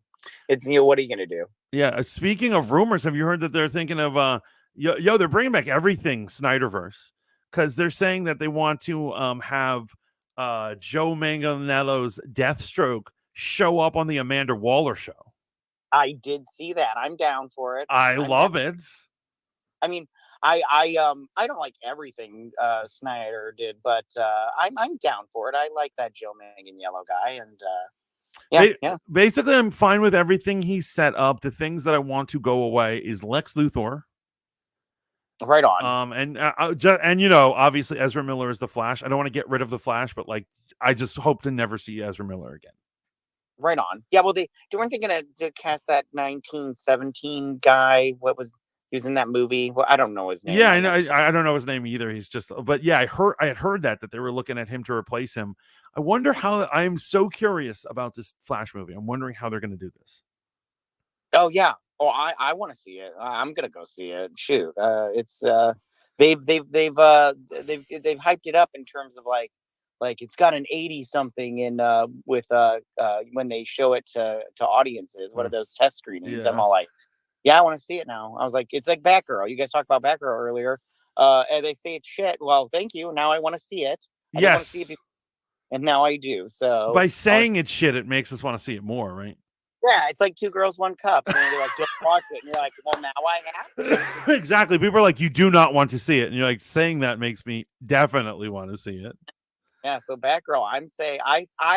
it's what are you going to do? Yeah. Speaking of rumors, have you heard that they're thinking of they're bringing back everything Snyderverse because they're saying that they want to have Joe Manganiello's Deathstroke show up on the Amanda Waller show. I did see that. I'm down for it. I love it. I mean, I don't like everything Snyder did, but I'm down for it. I like that Joe Manganiello guy, and yeah. Basically, I'm fine with everything he set up. The things that I want to go away is Lex Luthor. Right on. And obviously Ezra Miller is the Flash. I don't want to get rid of the Flash, but like I just hope to never see Ezra Miller again. Right on. Yeah, well, weren't they gonna cast that 1917 guy? He was in that movie? Well, I don't know his name. Yeah, I know. I don't know his name either. He's just, but yeah, I had heard that they were looking at him to replace him. I wonder how. I'm so curious about this Flash movie. I'm wondering how they're going to do this. Oh yeah. Oh, I want to see it. I'm gonna go see it. Shoot. It's they've hyped it up in terms of like it's got an 80 something in with when they show it to audiences. What are those test screenings? Yeah. I'm all like, yeah, I want to see it now. I was like, it's like Batgirl. You guys talked about Batgirl earlier. And they say it's shit. Well, thank you. Now I want to see it. I yes. Want to see it and now I do. So by saying it's shit, it makes us want to see it more, right? Yeah, it's like 2 girls, 1 cup. And they're like, don't watch it. And you're like, well, now I have to. Exactly. People are like, you do not want to see it. And you're like, saying that makes me definitely want to see it. Yeah, so Batgirl, I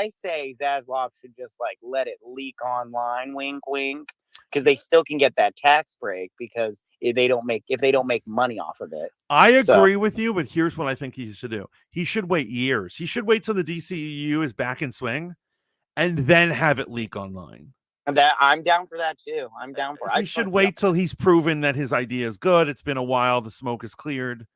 say Zaslav should just like let it leak online, wink, wink, because they still can get that tax break because if they don't make money off of it. I agree with you, but here's what I think he should do. He should wait years. He should wait till the DCEU is back in swing, and then have it leak online. And that I'm down for that too. I'm down for it. He should wait till he's proven that his idea is good. It's been a while. The smoke is cleared,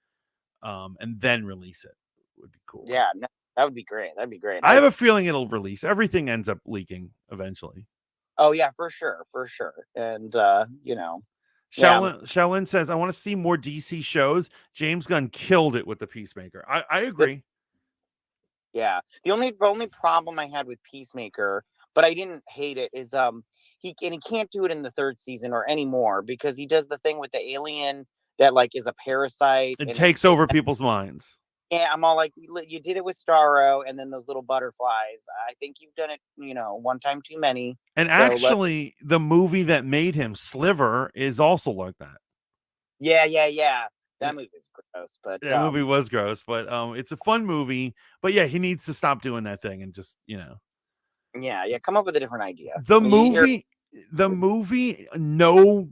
and then release it. Would be cool. Yeah, no, that would be great. That'd be great. I have a feeling it'll release. Everything ends up leaking eventually. Oh yeah, for sure. And Shaolin says, I want to see more DC shows. James Gunn killed it with the Peacemaker. I agree. Yeah. The only problem I had with Peacemaker, but I didn't hate it, is he can't do it in the 3rd season or anymore because he does the thing with the alien that like is a parasite. It takes over people's minds. Yeah, I'm all like, you did it with Starro and then those little butterflies. I think you've done it, one time too many. And actually, the movie that made him, Sliver, is also like that. Yeah. That movie is gross, but that movie was gross, but it's a fun movie. But yeah, he needs to stop doing that thing and just, Yeah, come up with a different idea. The movie, no,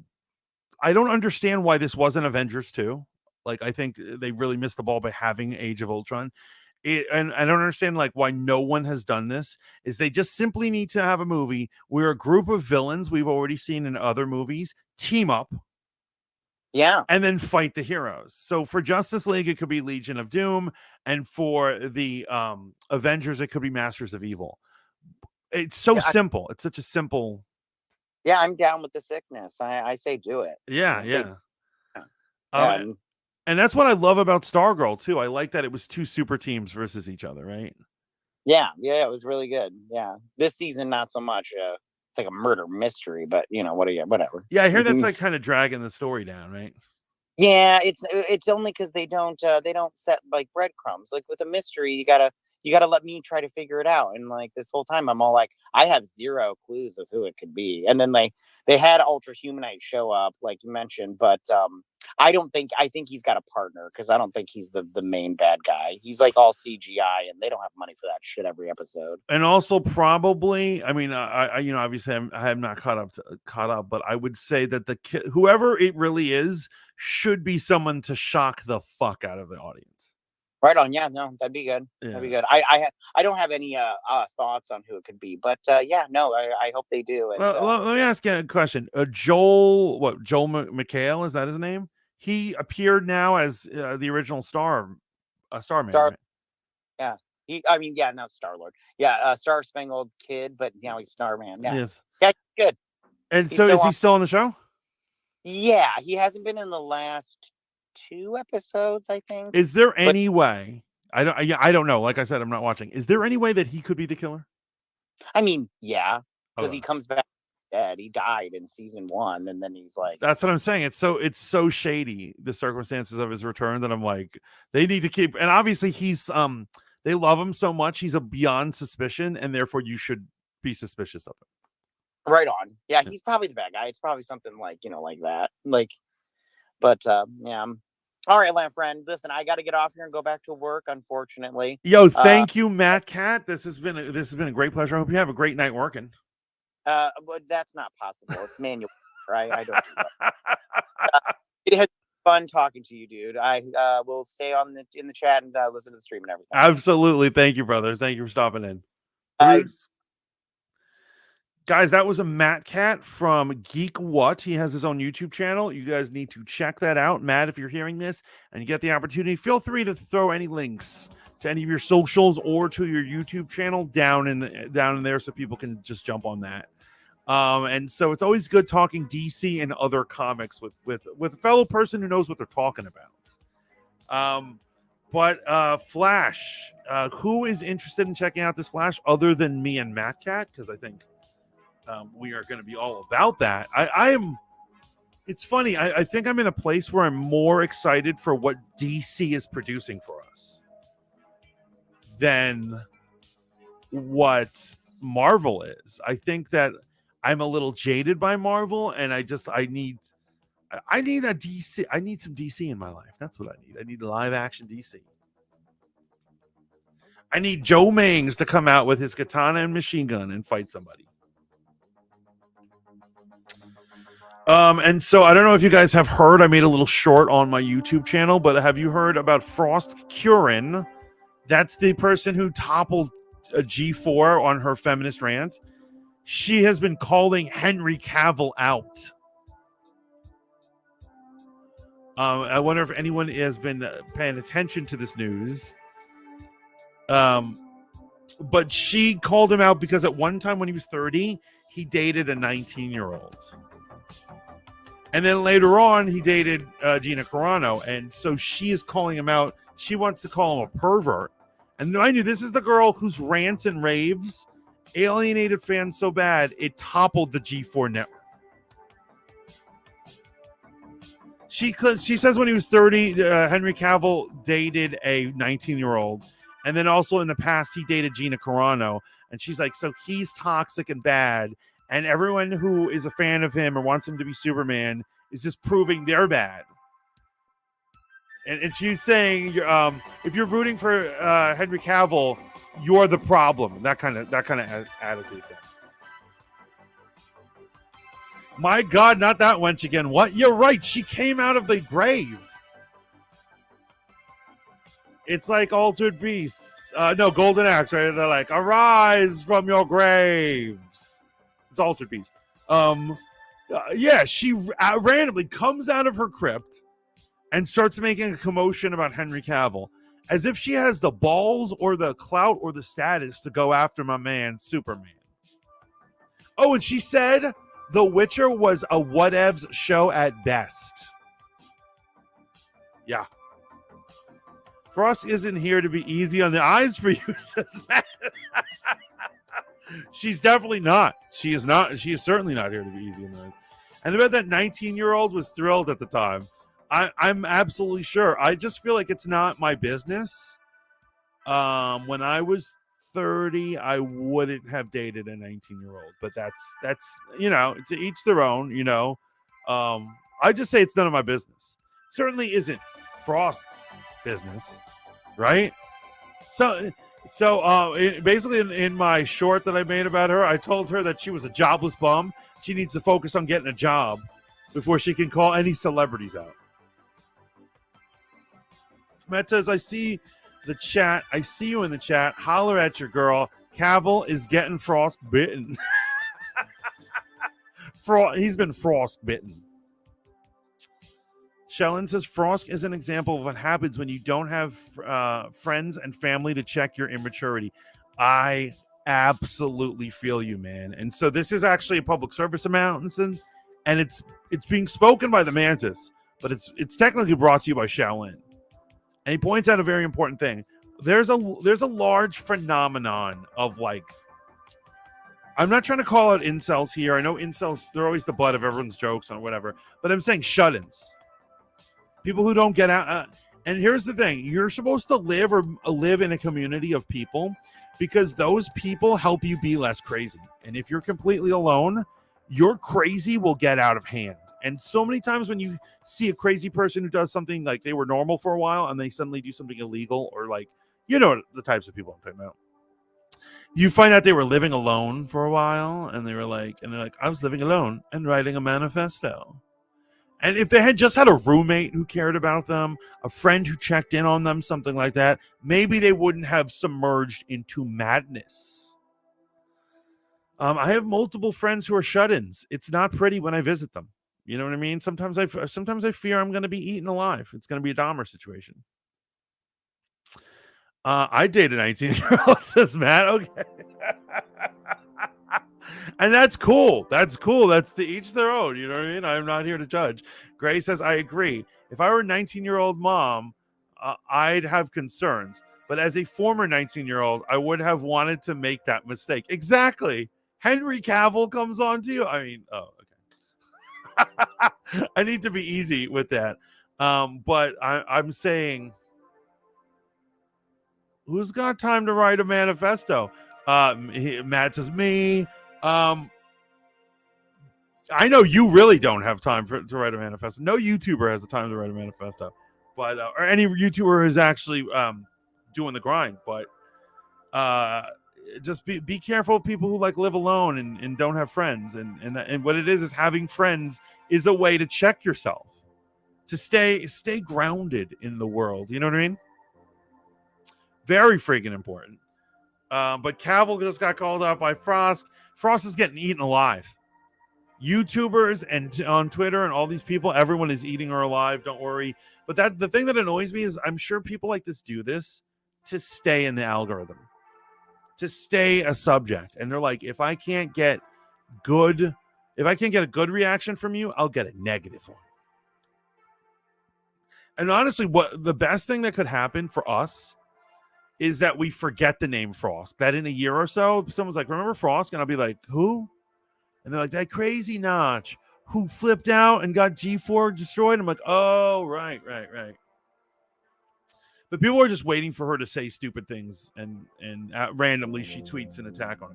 I don't understand why this wasn't Avengers 2. Like, I think they really missed the ball by having Age of Ultron. And I don't understand like why no one has done this. Is they just simply need to have a movie where a group of villains we've already seen in other movies team up. Yeah. And then fight the heroes. So for Justice League, it could be Legion of Doom. And for the Avengers, it could be Masters of Evil. It's so simple. It's such a simple. Yeah, I'm down with the sickness. I say do it. Yeah. And that's what I love about Stargirl too. I like that it was 2 super teams versus each other, right? Yeah, it was really good. Yeah, this season not so much. It's like a murder mystery, but whatever. Yeah, I hear that's like kind of dragging the story down, right? Yeah, it's only because they don't set like breadcrumbs. Like with a mystery, you you got to let me try to figure it out. And like this whole time, I'm all like, I have zero clues of who it could be. And then they had Ultra Humanite show up, like you mentioned, but I think he's got a partner because I don't think he's the main bad guy. He's like all CGI, and they don't have money for that shit every episode. And also probably, I mean, I you know, obviously I have not caught up, but I would say that whoever it really is should be someone to shock the fuck out of the audience. Right on. Yeah, no, that'd be good. Yeah. That'd be good. I don't have any thoughts on who it could be, but yeah, no, I hope they do. And, let me ask you a question. Joel McHale, is that his name? He appeared now as the original Starman, right? Yeah. Not Star-Lord. Yeah, Star Spangled Kid, but now he's Starman. Yeah. Yes. Yeah, good. And so is he still on the show? Yeah, he hasn't been in the last 2 episodes, I think. Is there any way? I don't know. Like I said, I'm not watching. Is there any way that he could be the killer? I mean, yeah, because he comes back dead. He died in season 1, and then he's like, that's what I'm saying. It's so shady, the circumstances of his return, that I'm like, they need to keep. And obviously he's they love him so much, he's a beyond suspicion, and therefore you should be suspicious of him. Right on. Yeah, he's probably the bad guy. It's probably something like, like that. Like, but yeah. All right, Lamb Friend. Listen, I got to get off here and go back to work, unfortunately. Yo, thank you, Matt Cat. This has been a great pleasure. I hope you have a great night working. But that's not possible. It's manual, right? I don't do that. It has been fun talking to you, dude. I will stay in the chat and listen to the stream and everything. Absolutely. Thank you, brother. Thank you for stopping in. Guys, that was a Matt Cat from Geek What. He has his own YouTube channel. You guys need to check that out. Matt, if you're hearing this and you get the opportunity, feel free to throw any links to any of your socials or to your YouTube channel down in there so people can just jump on that. And so it's always good talking DC and other comics with a fellow person who knows what they're talking about. But Flash, who is interested in checking out this Flash other than me and Matt Cat? Because I think we are going to be all about that. I am. It's funny. I think I'm in a place where I'm more excited for what DC is producing for us than what Marvel is. I think that I'm a little jaded by Marvel, and I need that DC. I need some DC in my life. That's what I need. I need live action DC. I need Joe Mangs to come out with his katana and machine gun and fight somebody. And so I don't know if you guys have heard, I made a little short on my YouTube channel, but have you heard about Frost Curran? That's the person who toppled a G4 on her feminist rant. She has been calling Henry Cavill out. I wonder if anyone has been paying attention to this news. But she called him out because at one time when he was 30, he dated a 19-year-old. And then later on, he dated Gina Carano. And so she is calling him out. She wants to call him a pervert. And mind you, this is the girl whose rants and raves alienated fans so bad, it toppled the G4 network. She says when he was 30, Henry Cavill dated a 19-year-old. And then also in the past, he dated Gina Carano. And she's like, so he's toxic and bad. And everyone who is a fan of him or wants him to be Superman is just proving they're bad. And she's saying, if you're rooting for Henry Cavill, you're the problem. That kind of attitude thing. My God, not that wench again. What? You're right. She came out of the grave. It's like Altered Beasts. No, Golden Axe, right? They're like, arise from your graves. It's Altered Beast. Yeah, she randomly comes out of her crypt and starts making a commotion about Henry Cavill, as if she has the balls or the clout or the status to go after my man, Superman. Oh, and she said The Witcher was a whatevs show at best. Yeah. Frost isn't here to be easy on the eyes for you, says Matt. She's definitely not. She is not. She is certainly not here to be easy on the eyes. And about that 19-year-old was thrilled at the time. I'm absolutely sure. I just feel like it's not my business. When I was 30, I wouldn't have dated a 19-year-old, but that's to each their own. I just say it's none of my business. Certainly isn't Frost's business, right? Basically, in my short that I made about her, I told her that she was a jobless bum. She needs to focus on getting a job before she can call any celebrities out. Matt says, I see the chat. I see you in the chat. Holler at your girl. Cavill is getting frostbitten. He's been frostbitten. Shellen says, Frost is an example of what happens when you don't have friends and family to check your immaturity. I absolutely feel you, man. And so this is actually a public service announcement, and it's being spoken by the Mantis, but it's technically brought to you by Shaolin. And he points out a very important thing. There's a large phenomenon of like, I'm not trying to call it incels here. I know incels, they're always the butt of everyone's jokes or whatever, but I'm saying shut-ins. People who don't get out. And here's the thing. You're supposed to live in a community of people because those people help you be less crazy. And if you're completely alone, your crazy will get out of hand. And so many times when you see a crazy person who does something like they were normal for a while and they suddenly do something illegal or like, the types of people I'm talking about. You find out they were living alone for a while and they're like, I was living alone and writing a manifesto. And if they had just had a roommate who cared about them, a friend who checked in on them, something like that, maybe they wouldn't have submerged into madness. I have multiple friends who are shut-ins. It's not pretty when I visit them. You know what I mean? Sometimes I fear I'm going to be eaten alive. It's going to be a Dahmer situation. I dated a 19-year-old, says Matt. Okay. And that's cool. That's cool. That's to each their own. You know what I mean? I'm not here to judge. Gray says, I agree. If I were a 19-year-old mom, I'd have concerns. But as a former 19-year-old, I would have wanted to make that mistake. Exactly. Henry Cavill comes on to you. I mean, okay. I need to be easy with that. But I'm saying, who's got time to write a manifesto? Matt says, me. I know you really don't have time to write a manifesto. No YouTuber has the time to write a manifesto, but or any YouTuber who's actually doing the grind. But just be careful of people who like live alone and don't have friends. And what it is having friends is a way to check yourself, to stay grounded in the world. You know what I mean? Very freaking important. But Cavill just got called out by Frost. Frost is getting eaten alive. YouTubers and on Twitter and all these people, everyone is eating her alive. Don't worry. But the thing that annoys me is I'm sure people like this do this to stay in the algorithm, to stay a subject. And they're like, if I can't get a good reaction from you, I'll get a negative one. And honestly, what the best thing that could happen for us is that we forget the name Frost. That in a year or so, someone's like, remember Frost? And I'll be like, who? And they're like, that crazy Notch who flipped out and got G4 destroyed. I'm like, oh, right. But people are just waiting for her to say stupid things, and randomly she tweets an attack on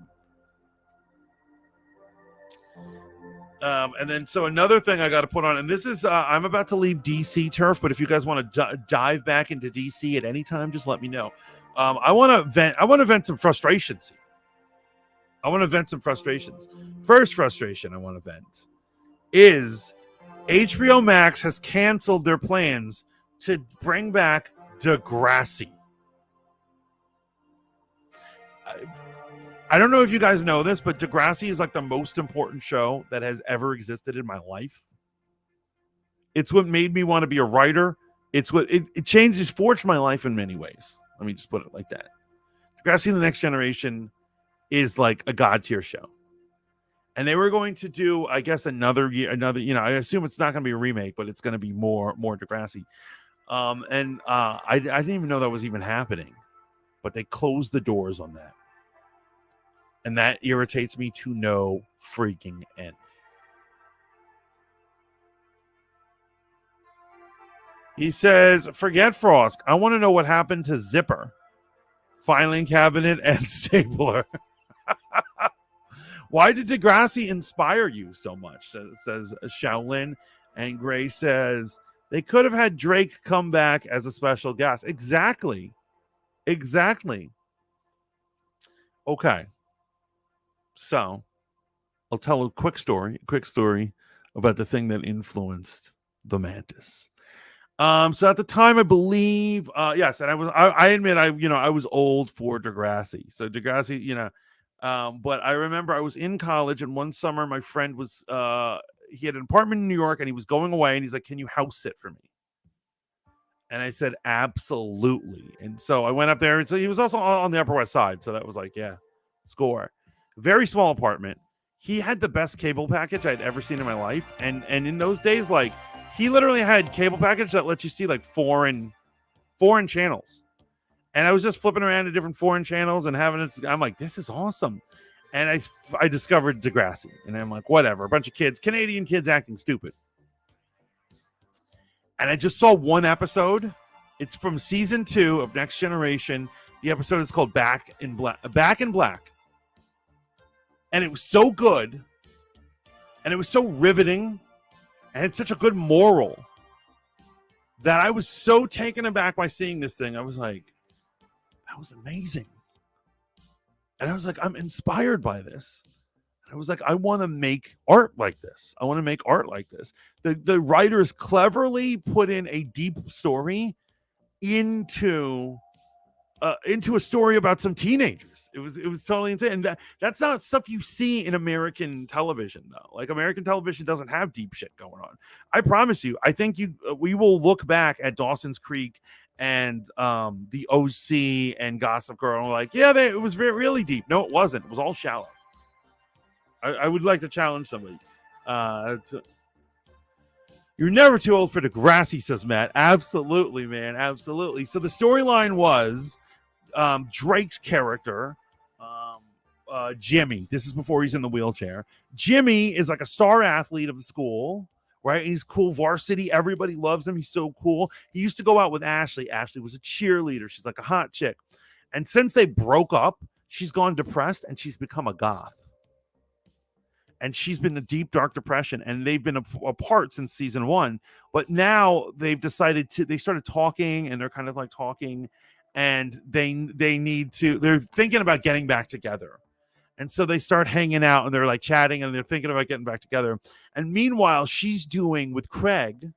him. And then so another thing I got to put on, and this is I'm about to leave DC turf, but if you guys want to dive back into DC at any time, just let me know. I want to vent some frustrations. First frustration I want to vent is HBO Max has canceled their plans to bring back Degrassi. I don't know if you guys know this, but Degrassi is like the most important show that has ever existed in my life. It's what made me want to be a writer. It's what it changed, it forged my life in many ways. Let me just put it like that. Degrassi The Next Generation is like a god tier show. And they were going to do, I guess, another, I assume it's not going to be a remake, but it's going to be more Degrassi. I didn't even know that was even happening, but they closed the doors on that. And that irritates me to no freaking end. He says, forget Frost. I want to know what happened to Zipper. filing cabinet, and stapler. Why did Degrassi inspire you so much? Says Shaolin. And Gray says, they could have had Drake come back as a special guest. Exactly. Okay. So I'll tell a quick story about the thing that influenced the Mantis. So at the time, I believe, yes, and I admit, I was old for Degrassi. So Degrassi, but I remember I was in college, and one summer my friend was, he had an apartment in New York, and he was going away, and he's like, "Can you house sit for me?" And I said, "Absolutely." And so I went up there, and so he was also on the Upper West Side, so that was like, yeah, score. Very small apartment. He had the best cable package I'd ever seen in my life, and in those days, like, he literally had cable package that lets you see like foreign channels. And I was just flipping around to different foreign channels and having it. I'm like, this is awesome. And I discovered Degrassi, and I'm like, whatever, a bunch of kids, Canadian kids acting stupid. And I just saw one episode. It's from season 2 of Next Generation. The episode is called Back in Black. And it was so good. And it was so riveting. And it's such a good moral that I was so taken aback by seeing this thing. I was like, that was amazing. And I was like, I'm inspired by this. And I was like, I want to make art like this. The writers cleverly put in a deep story into a story about some teenagers. It was totally insane. And that's not stuff you see in American television, though. Like, American television doesn't have deep shit going on. I promise you. I think we will look back at Dawson's Creek and the OC and Gossip Girl, and we're like, yeah, it was really deep. No, it wasn't. It was all shallow. I would like to challenge somebody. You're never too old for Degrassi, says Matt. Absolutely, man. Absolutely. So the storyline was Drake's character, Jimmy. This is before he's in the wheelchair. Jimmy is like a star athlete of the school, right? He's cool varsity. Everybody loves him. He's so cool. He used to go out with Ashley. Ashley was a cheerleader. She's like a hot chick. And since they broke up, she's gone depressed and she's become a goth. And she's been in a deep, dark depression, and they've been apart since season 1. But now they've decided they started talking, and they're kind of like talking, and they're thinking about getting back together. And so they start hanging out, and they're like chatting, and they're thinking about getting back together. And meanwhile, she's doing with Craig,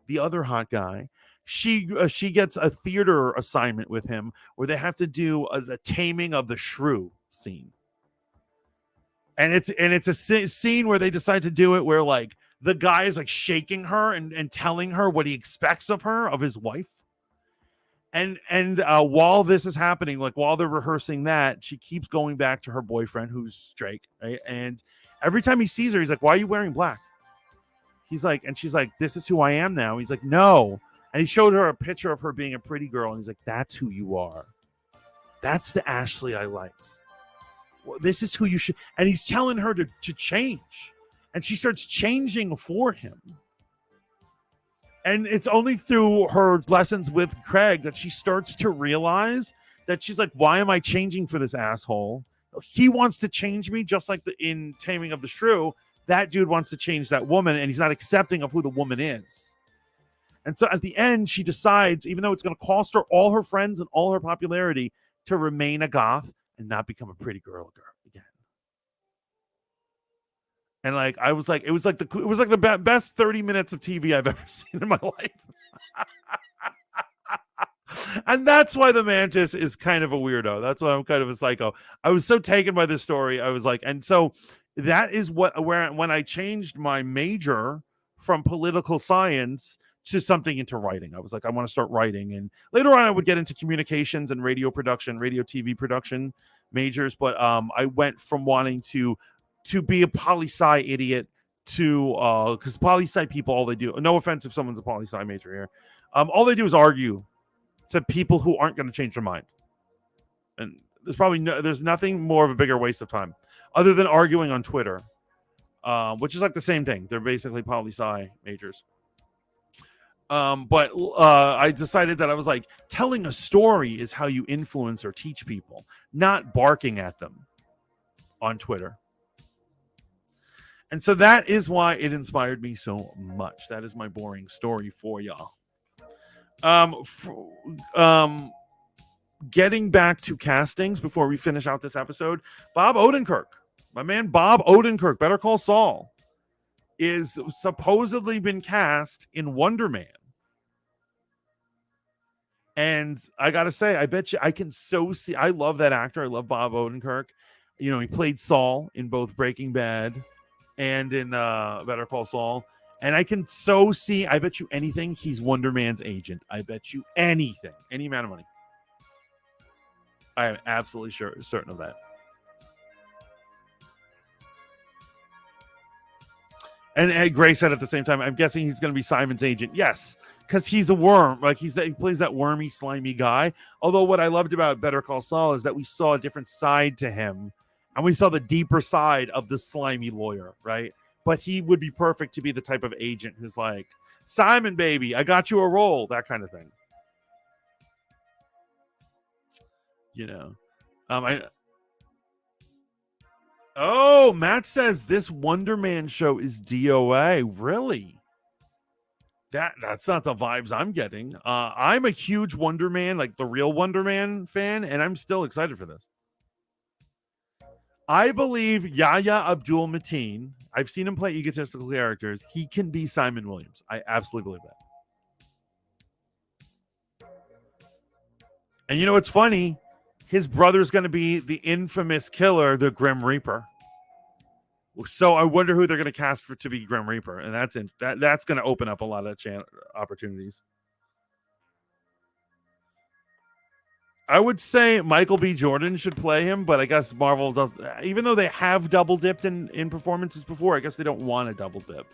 the other hot guy, she gets a theater assignment with him where they have to do a taming of the shrew scene. And it's a scene where they decide to do it where, like, the guy is like shaking her and telling her what he expects of her, of his wife. And while this is happening, like while they're rehearsing that, she keeps going back to her boyfriend, who's Drake, right? And every time he sees her, he's like, "Why are you wearing black?" He's like, and she's like, "This is who I am now." He's like, "No." And he showed her a picture of her being a pretty girl, and he's like, "That's who you are. That's the Ashley I like. Well, this is who you should." And he's telling her to change, and she starts changing for him. And it's only through her lessons with Craig that she starts to realize that she's like, why am I changing for this asshole? He wants to change me, just like in Taming of the Shrew. That dude wants to change that woman, and he's not accepting of who the woman is. And so at the end, she decides, even though it's going to cost her all her friends and all her popularity, to remain a goth and not become a pretty girl again. And like, it was like the best 30 minutes of TV I've ever seen in my life. And that's why the Mantis is kind of a weirdo. That's why I'm kind of a psycho. I was so taken by this story. I was like, and so that is when I changed my major from political science to something into writing. I was like, I want to start writing. And later on, I would get into communications and radio production, radio TV production majors. But I went from wanting to be a poli-sci idiot to because poli-sci people, all they do, no offense if someone's a poli-sci major here, all they do is argue to people who aren't going to change their mind. And there's nothing more of a bigger waste of time other than arguing on Twitter, which is like the same thing. They're basically poli-sci majors. But I decided that I was like, telling a story is how you influence or teach people, not barking at them on Twitter. And so that is why it inspired me so much. That is my boring story for y'all. Getting back to castings before we finish out this episode, Bob Odenkirk, my man Bob Odenkirk, Better Call Saul, is supposedly been cast in Wonder Man. And I gotta say, I bet you I can so see. I love that actor. I love Bob Odenkirk. You know, he played Saul in both Breaking Bad and in Better Call Saul. And I can so see. I bet you anything. He's Wonder Man's agent. I bet you anything, any amount of money. I am absolutely certain of that. And Gray said at the same time, I'm guessing he's going to be Simon's agent. Yes, because he's a worm. Like he plays that wormy, slimy guy. Although what I loved about Better Call Saul is that we saw a different side to him, and we saw the deeper side of the slimy lawyer, right? But he would be perfect to be the type of agent who's like, Simon, baby, I got you a role, that kind of thing. You know, Matt says this Wonder Man show is DOA. Really? That's not the vibes I'm getting. I'm a huge Wonder Man, like the real Wonder Man fan, and I'm still excited for this. I believe Yahya Abdul-Mateen, I've seen him play egotistical characters. He can be Simon Williams. I absolutely believe that. And you know what's funny? His brother's going to be the infamous killer, the Grim Reaper. So I wonder who they're going to cast to be Grim Reaper, and that's going to open up a lot of opportunities. I would say Michael B. Jordan should play him, but I guess Marvel does. Even though they have double dipped in performances before, I guess they don't want to double dip.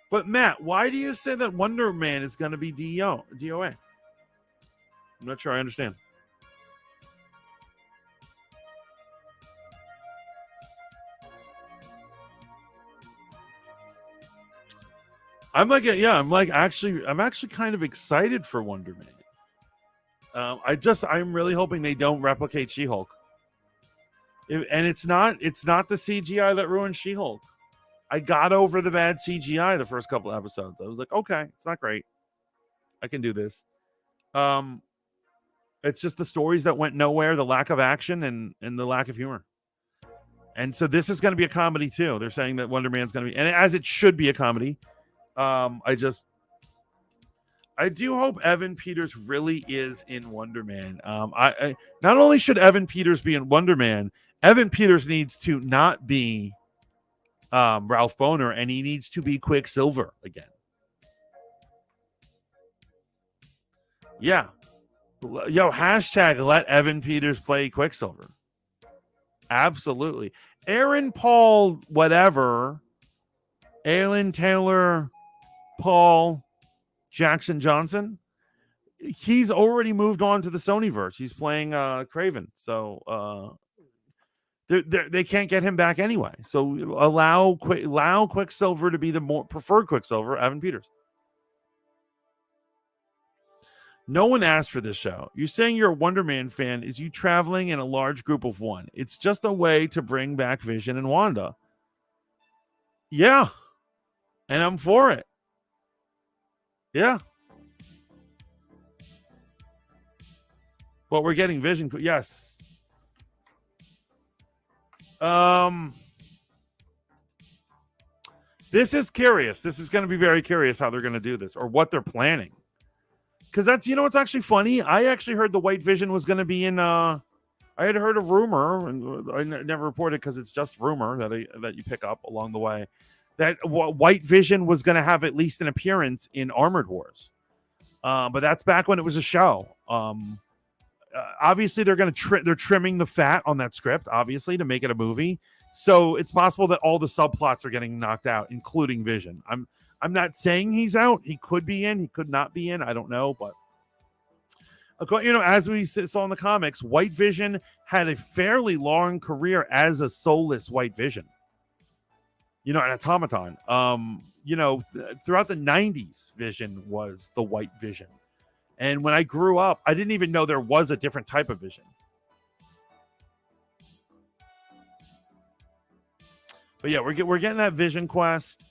But Matt, why do you say that Wonder Man is going to be DOA? I'm not sure I understand. I'm actually kind of excited for Wonder Man. I'm really hoping they don't replicate She-Hulk. And it's not the CGI that ruined She-Hulk. I got over the bad CGI the first couple episodes. I was like, okay, it's not great. I can do this. It's just the stories that went nowhere, the lack of action, and the lack of humor. And so this is going to be a comedy too. They're saying that Wonder Man's going to be, and as it should be a comedy. I do hope Evan Peters really is in Wonder Man. I not only should Evan Peters be in Wonder Man, Evan Peters needs to not be Ralph Bohner, and he needs to be Quicksilver again. Yeah. Yo, hashtag let Evan Peters play Quicksilver. Absolutely. Aaron Paul, whatever. Alan Taylor, Paul, Jackson Johnson. He's already moved on to the Sonyverse. He's playing Kraven. So they can't get him back anyway. So allow Quicksilver to be the more preferred Quicksilver, Evan Peters. No one asked for this show. You're saying you're a Wonder Man fan. Is you traveling in a large group of one? It's just a way to bring back Vision and Wanda. Yeah. And I'm for it. Yeah. Well, we're getting Vision. Yes. This is curious. This is going to be very curious how they're going to do this or what they're planning. Because that's, what's actually funny? I actually heard the White Vision was going to be in, I had heard a rumor, and I never reported because it's just rumor that you pick up along the way, that White Vision was going to have at least an appearance in Armored Wars. But that's back when it was a show. Obviously, they're trimming the fat on that script, obviously, to make it a movie. So it's possible that all the subplots are getting knocked out, including Vision. I'm not saying he's out. He could be in. He could not be in. I don't know. But, as we saw in the comics, White Vision had a fairly long career as a soulless White Vision. an automaton. Throughout the 90s, Vision was the white Vision. And when I grew up, I didn't even know there was a different type of Vision. But yeah, we're getting that Vision quest.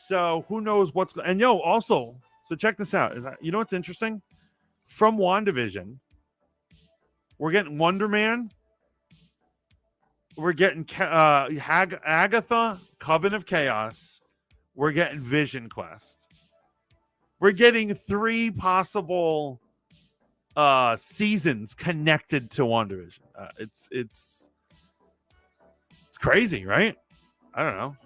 So who knows what's and also, so check this out. What's interesting? From WandaVision, we're getting Wonder Man. We're getting Agatha, Coven of Chaos. We're getting Vision Quest. We're getting 3 possible seasons connected to WandaVision. It's crazy, right? I don't know.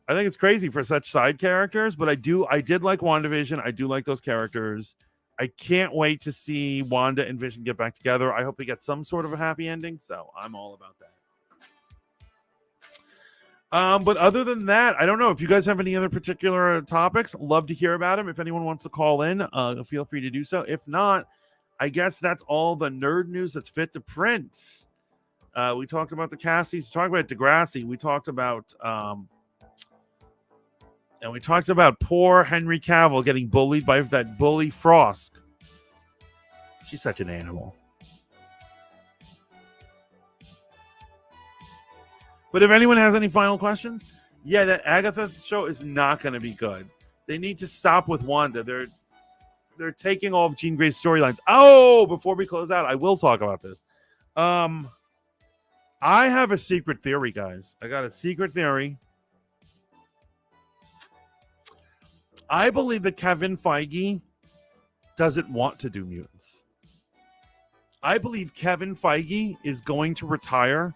I think it's crazy for such side characters, but I did like WandaVision. I do like those characters. I can't wait to see Wanda and Vision get back together. I hope they get some sort of a happy ending, so I'm all about that. But other than that, I don't know if you guys have any other particular topics. Love to hear about them. If anyone wants to call in, feel free to do so. If not, I guess that's all the nerd news that's fit to print. We talked about the Cassies. We talked about Degrassi. We talked about poor Henry Cavill getting bullied by that bully Frost. She's such an animal. But if anyone has any final questions, yeah, that Agatha show is not going to be good. They need to stop with Wanda. They're taking all of Jean Grey's storylines. Oh, before we close out, I will talk about this. I have a secret theory, guys. I got a secret theory. I believe that Kevin Feige doesn't want to do mutants. I believe Kevin Feige is going to retire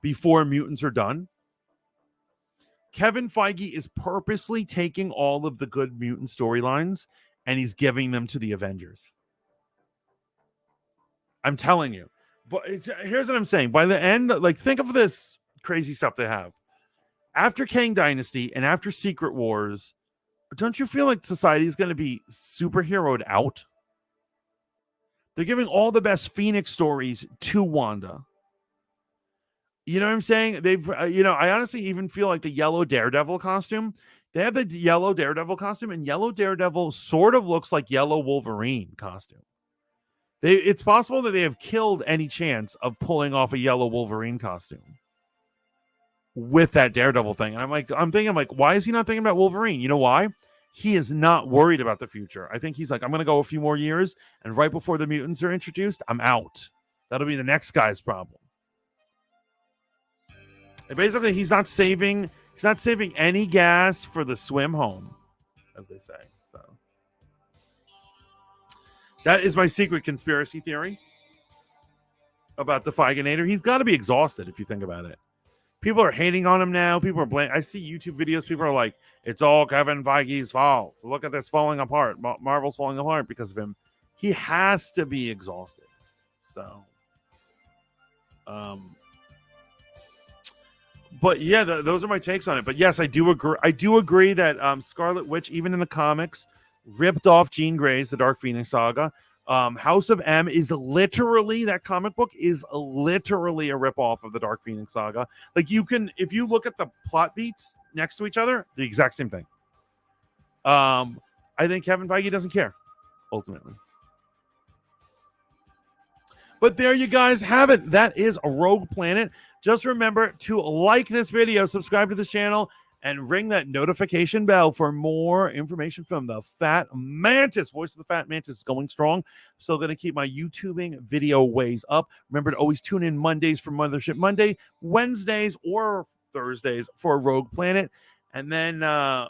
before mutants are done. Kevin Feige is purposely taking all of the good mutant storylines and he's giving them to the Avengers. I'm telling you. But here's what I'm saying. By the end, think of this crazy stuff they have. After Kang Dynasty and after Secret Wars, don't you feel like society is going to be superheroed out? They're giving all the best Phoenix stories to Wanda. You know what I'm saying? I honestly even feel like the yellow Daredevil costume. They have the yellow Daredevil costume, and yellow Daredevil sort of looks like yellow Wolverine costume. It's possible that they have killed any chance of pulling off a yellow Wolverine costume with that Daredevil thing. And I'm thinking, why is he not thinking about Wolverine? You know why? He is not worried about the future. I think he's like, I'm going to go a few more years, and right before the mutants are introduced, I'm out. That'll be the next guy's problem. And basically, he's not saving any gas for the swim home, as they say. So that is my secret conspiracy theory about the Feiganator. He's got to be exhausted if you think about it. People are hating on him now. People are blaming. I see YouTube videos. People are like, it's all Kevin Feige's fault. So look at this falling apart. Marvel's falling apart because of him. He has to be exhausted. So, but yeah, those are my takes on it. But yes, I do agree. I do agree that Scarlet Witch, even in the comics, ripped off Jean Grey's The Dark Phoenix Saga. House of M is literally, that comic book is literally a ripoff of The Dark Phoenix Saga. Like, you can, if you look at the plot beats next to each other, the exact same thing. I think Kevin Feige doesn't care, ultimately. But there you guys have it. That is a Rogue Planet. Just remember to like this video, subscribe to this channel, and ring that notification bell for more information from the Fat Mantis. Voice of the Fat Mantis is going strong. Still going to keep my YouTubing video ways up. Remember to always tune in Mondays for Mothership Monday, Wednesdays or Thursdays for Rogue Planet, and then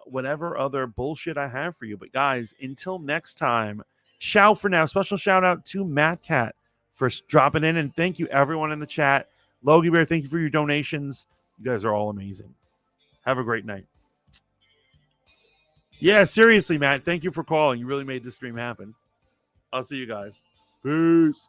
whatever other bullshit I have for you. But guys, until next time, ciao for now. Special shout out to Matt Cat for dropping in, and thank you everyone in the chat. Logie Bear, thank you for your donations. You guys are all amazing. Have a great night. Yeah, seriously, Matt. Thank you for calling. You really made this stream happen. I'll see you guys. Peace.